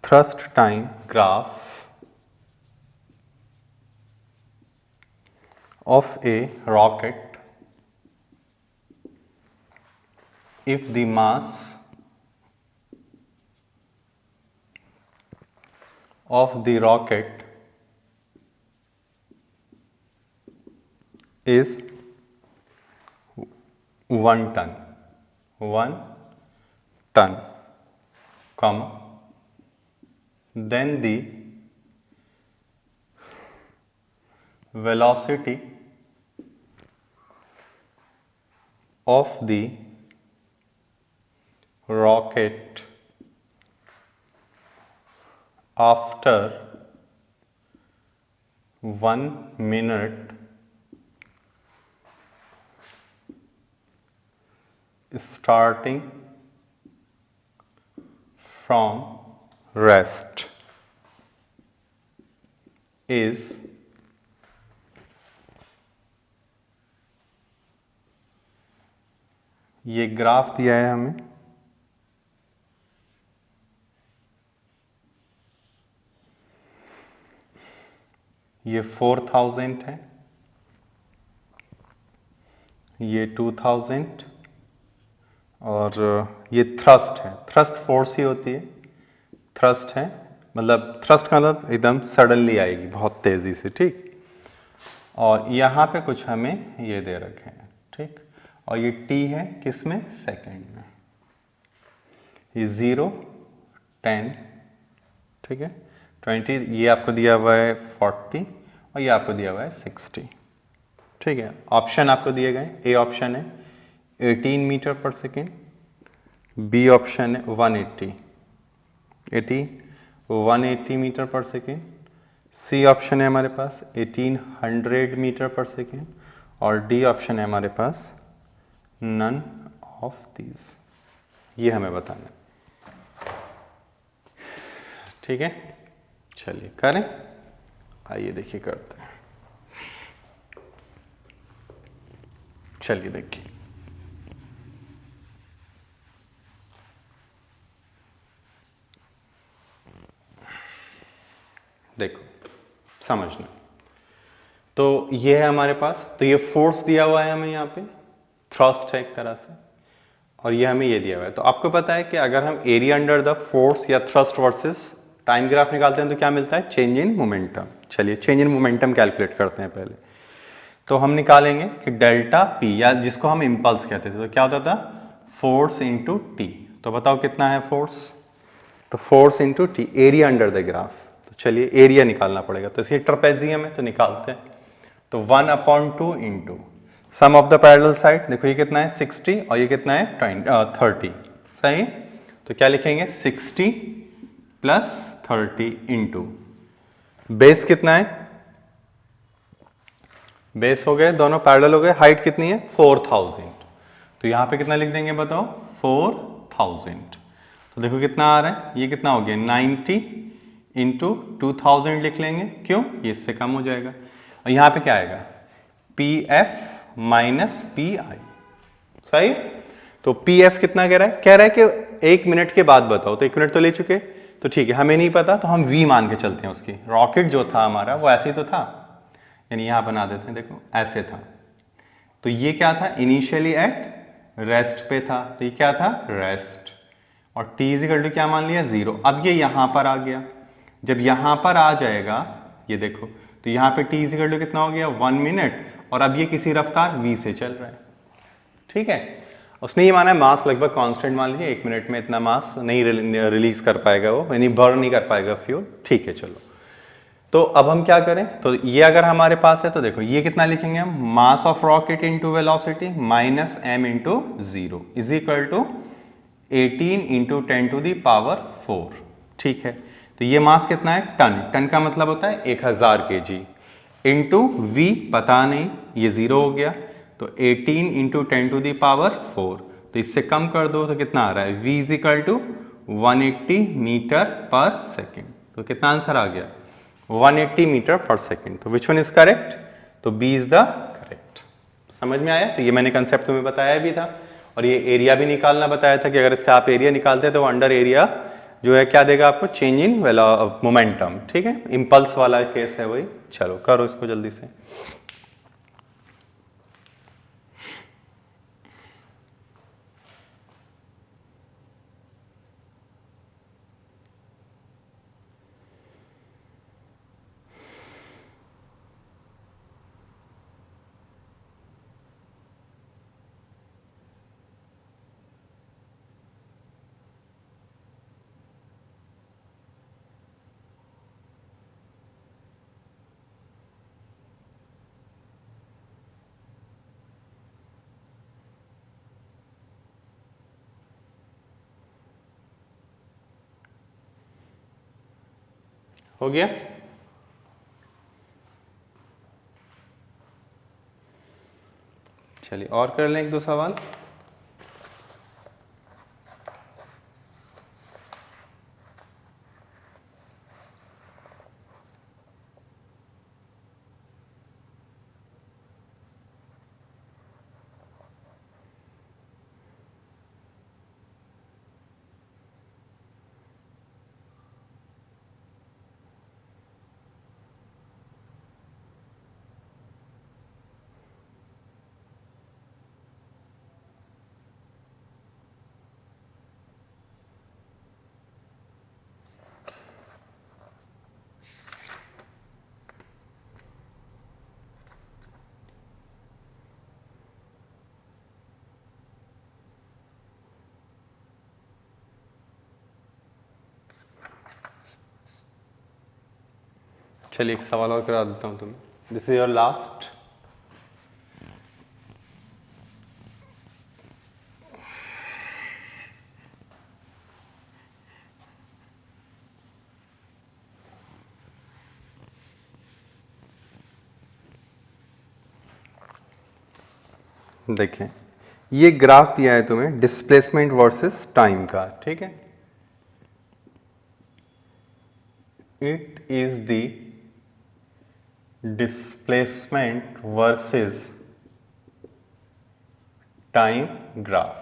thrust time graph of a rocket if the mass of the rocket is 1 ton, 1 ton, comma, then the velocity of the rocket after 1 minute starting from rest is ये graph दिया है हमें, ये 4000 है, ये 2000 और ये thrust है। थ्रस्ट फोर्स ही होती है, थ्रस्ट है मतलब थ्रस्ट का मतलब एकदम सडनली आएगी बहुत तेजी से, ठीक। और यहाँ पे कुछ हमें ये दे रखे हैं, ठीक। और ये टी है किस में, सेकेंड में। ये 0, 10, ठीक है, 20, ये आपको दिया हुआ है 40 और ये आपको दिया हुआ है 60, ठीक है। ऑप्शन आपको दिए गए, ए ऑप्शन है 18 मीटर पर सेकेंड, बी ऑप्शन है 180 मीटर पर सेकेंड, सी ऑप्शन है हमारे पास 1800 मीटर पर सेकेंड और डी ऑप्शन है हमारे पास नन ऑफ दीज। ये हमें बताना है, ठीक है। चलिए करें, आइए देखिए करते हैं। चलिए देखिए, देखो समझना। तो ये है हमारे पास, तो ये फोर्स दिया हुआ है हमें यहाँ पे, थ्रस्ट है एक तरह से, और ये हमें ये दिया हुआ है। तो आपको पता है कि अगर हम एरिया अंडर द फोर्स या थ्रस्ट वर्सेस टाइम ग्राफ निकालते हैं तो क्या मिलता है, चेंज इन मोमेंटम। चलिए चेंज इन मोमेंटम कैलकुलेट करते हैं पहले। तो हम निकालेंगे कि डेल्टा पी, या जिसको हम इम्पल्स कहते थे, तो क्या होता था, फोर्स इंटू टी। तो बताओ कितना है फोर्स, तो force into T, area under the graph. तो चलिए एरिया निकालना पड़ेगा, तो इसकी ट्रेपेजियम है तो निकालते हैं। तो 1/2 into sum of the parallel side, देखो ये कितना है 60 और ये कितना है 30, सही। तो क्या लिखेंगे 60 प्लस 30 इंटू बेस कितना है, बेस हो गए, दोनों पैरेलल हो गए, हाइट कितनी है 4000। तो यहां पे कितना लिख देंगे बताओ, 4000। तो देखो कितना आ रहा है, ये कितना हो गया 90 इंटू 2000 लिख लेंगे, क्यों, ये इससे कम हो जाएगा। और यहां पे क्या आएगा, P F minus P I, सही। तो पी एफ कितना कह रहा है कि 1 मिनट के बाद बताओ, तो 1 मिनट तो ले चुके, तो ठीक है, हमें नहीं पता तो हम वी मान के चलते हैं उसकी। रॉकेट जो था हमारा वो ऐसे ही तो था, यानी यहां बना देते हैं, देखो ऐसे था। तो ये क्या था, इनिशियली एट रेस्ट पे था, तो ये क्या था, रेस्ट। और t इजिकल टू क्या मान लिया 0। अब ये यहां पर आ गया, जब यहां पर आ जाएगा ये देखो, तो यहां पे t इजिकल टू कितना हो गया 1 मिनट, और अब ये किसी रफ्तार v से चल रहा है, ठीक है। उसने ये माना है मास लगभग कांस्टेंट मान लीजिए, 1 मिनट में इतना मास नहीं रिलीज कर पाएगा वो, यानी बर्न नहीं कर पाएगा फ्यूल, ठीक है। चलो तो अब हम क्या करें, तो ये अगर हमारे पास है तो देखो ये कितना लिखेंगे हम, mass of rocket into velocity minus m into 0 is equal to 18 into 10 to the power 4, ठीक है। तो ये मास कितना है, टन, टन का मतलब होता है 1000 kg, इंटू v पता नहीं, ये 0 हो गया, तो 18 इंटू 10 टू दी पावर 4, तो इससे कम कर दो तो कितना आ रहा है, v is equal to 180 metre पर सेकेंड। तो कितना आंसर आ गया 180 मीटर पर सेकेंड। तो विच वन इज करेक्ट, तो बी इज द करेक्ट। समझ में आया, तो ये मैंने कंसेप्ट तुम्हें बताया भी था, और ये एरिया भी निकालना बताया था कि अगर इसका आप एरिया निकालते हैं तो अंडर एरिया जो है क्या देगा आपको, चेंज इन मोमेंटम, ठीक है। इंपल्स वाला केस है वही। चलो करो इसको जल्दी से। हो गया, चलिए और कर लें 1-2 सवाल। चलिए एक सवाल और करा देता हूँ तुम्हें, दिस इज योर लास्ट। देखें, ये ग्राफ दिया है तुम्हें डिस्प्लेसमेंट वर्सेस टाइम का, ठीक है। It is the displacement versus time graph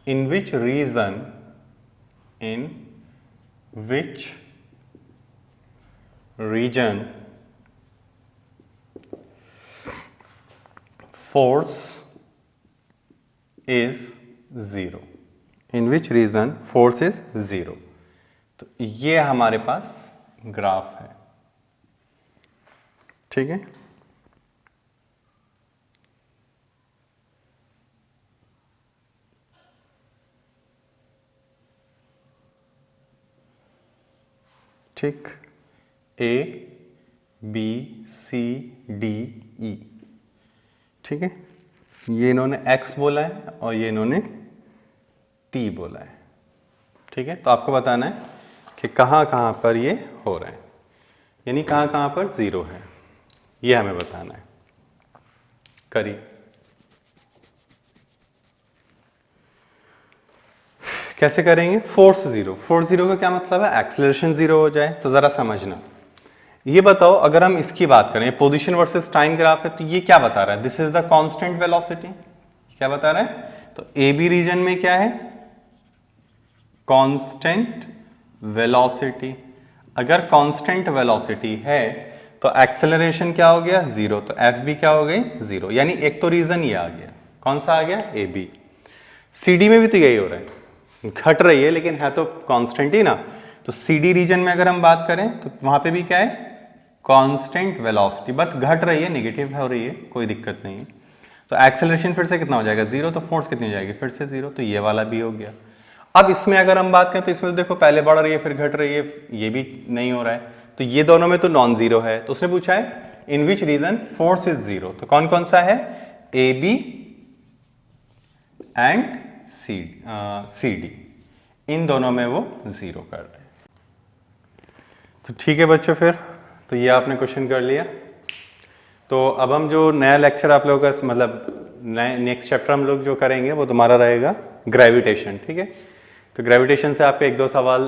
in which region force is zero, in which region force is zero। तो ये हमारे पास ग्राफ है, ठीक है। ठीक, A B C D E, ठीक है। ये इन्होंने x बोला है और ये इन्होंने t बोला है, ठीक है। तो आपको बताना है कि कहाँ कहाँ पर ये हो रहे हैं, यानी कहाँ कहाँ पर जीरो है, ये हमें बताना है। करिए, कैसे करेंगे? Force zero. फोर्स जीरो का क्या मतलब है? एक्सेलरेशन जीरो हो जाए। तो जरा समझना, ये बताओ अगर हम इसकी बात करें, पोजीशन वर्सेस टाइम ग्राफ है, तो ये क्या बता रहा है? This is the constant velocity. क्या बता रहा है? तो ए बी रीजन में क्या है? Constant velocity. अगर कांस्टेंट वेलोसिटी है तो एक्सेलरेशन क्या हो गया? जीरो। तो एफ बी क्या हो गई? जीरो। यानी एक तो रीजन ये आ गया, कौन सा आ गया? A B. सी डी में भी तो यही हो रहा है, घट रही है लेकिन है तो कांस्टेंट ही ना। तो सी डी रीजन में अगर हम बात करें तो वहां पे भी क्या है? कांस्टेंट वेलोसिटी, बट घट रही है, नेगेटिव हो रही है, कोई दिक्कत नहीं है। तो एक्सेलरेशन फिर से कितना हो जाएगा? जीरो। तो फोर्स कितनी हो जाएगी? फिर से जीरो। तो ये वाला भी हो गया। अब इसमें अगर हम बात करें तो इसमें तो देखो पहले बढ़ रही है फिर घट रही है, ये भी नहीं हो रहा है, तो ये दोनों में तो नॉन जीरो है। तो उसने पूछा है in which region force is zero. तो कौन कौन सा है? A B and C D, इन दोनों में वो जीरो कर रहे हैं। तो ठीक है बच्चों, फिर तो ये आपने क्वेश्चन कर लिया। तो अब हम जो नया लेक्चर आप लोगों का मतलब नेक्स्ट चैप्टर हम लोग जो करेंगे वो तुम्हारा रहेगा ग्रेविटेशन, ठीक है। तो ग्रेविटेशन से आपके एक दो सवाल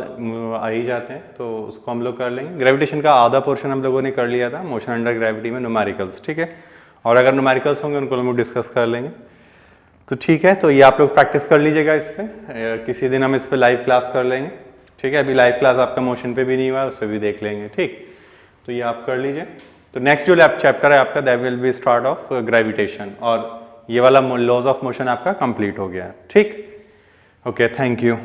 आ ही जाते हैं, तो उसको हम लोग कर लेंगे। ग्रेविटेशन का आधा पोर्शन हम लोगों ने कर लिया था मोशन अंडर ग्रेविटी में, न्यूमेरिकल्स, ठीक है। और अगर न्यूमेरिकल्स होंगे उनको हम डिस्कस कर लेंगे। तो ठीक है, तो ये आप लोग प्रैक्टिस कर लीजिएगा इस पर। किसी दिन हम इस पर लाइव क्लास कर लेंगे, ठीक है। अभी लाइव क्लास आपका मोशन पे भी नहीं हुआ, उस पर भी देख लेंगे, ठीक। तो ये आप कर लीजिए। तो नेक्स्ट जो चैप्टर है आपका, that will be start of gravitation, और ये वाला लॉज ऑफ मोशन आपका कंप्लीट हो गया, ठीक। Okay, thank you.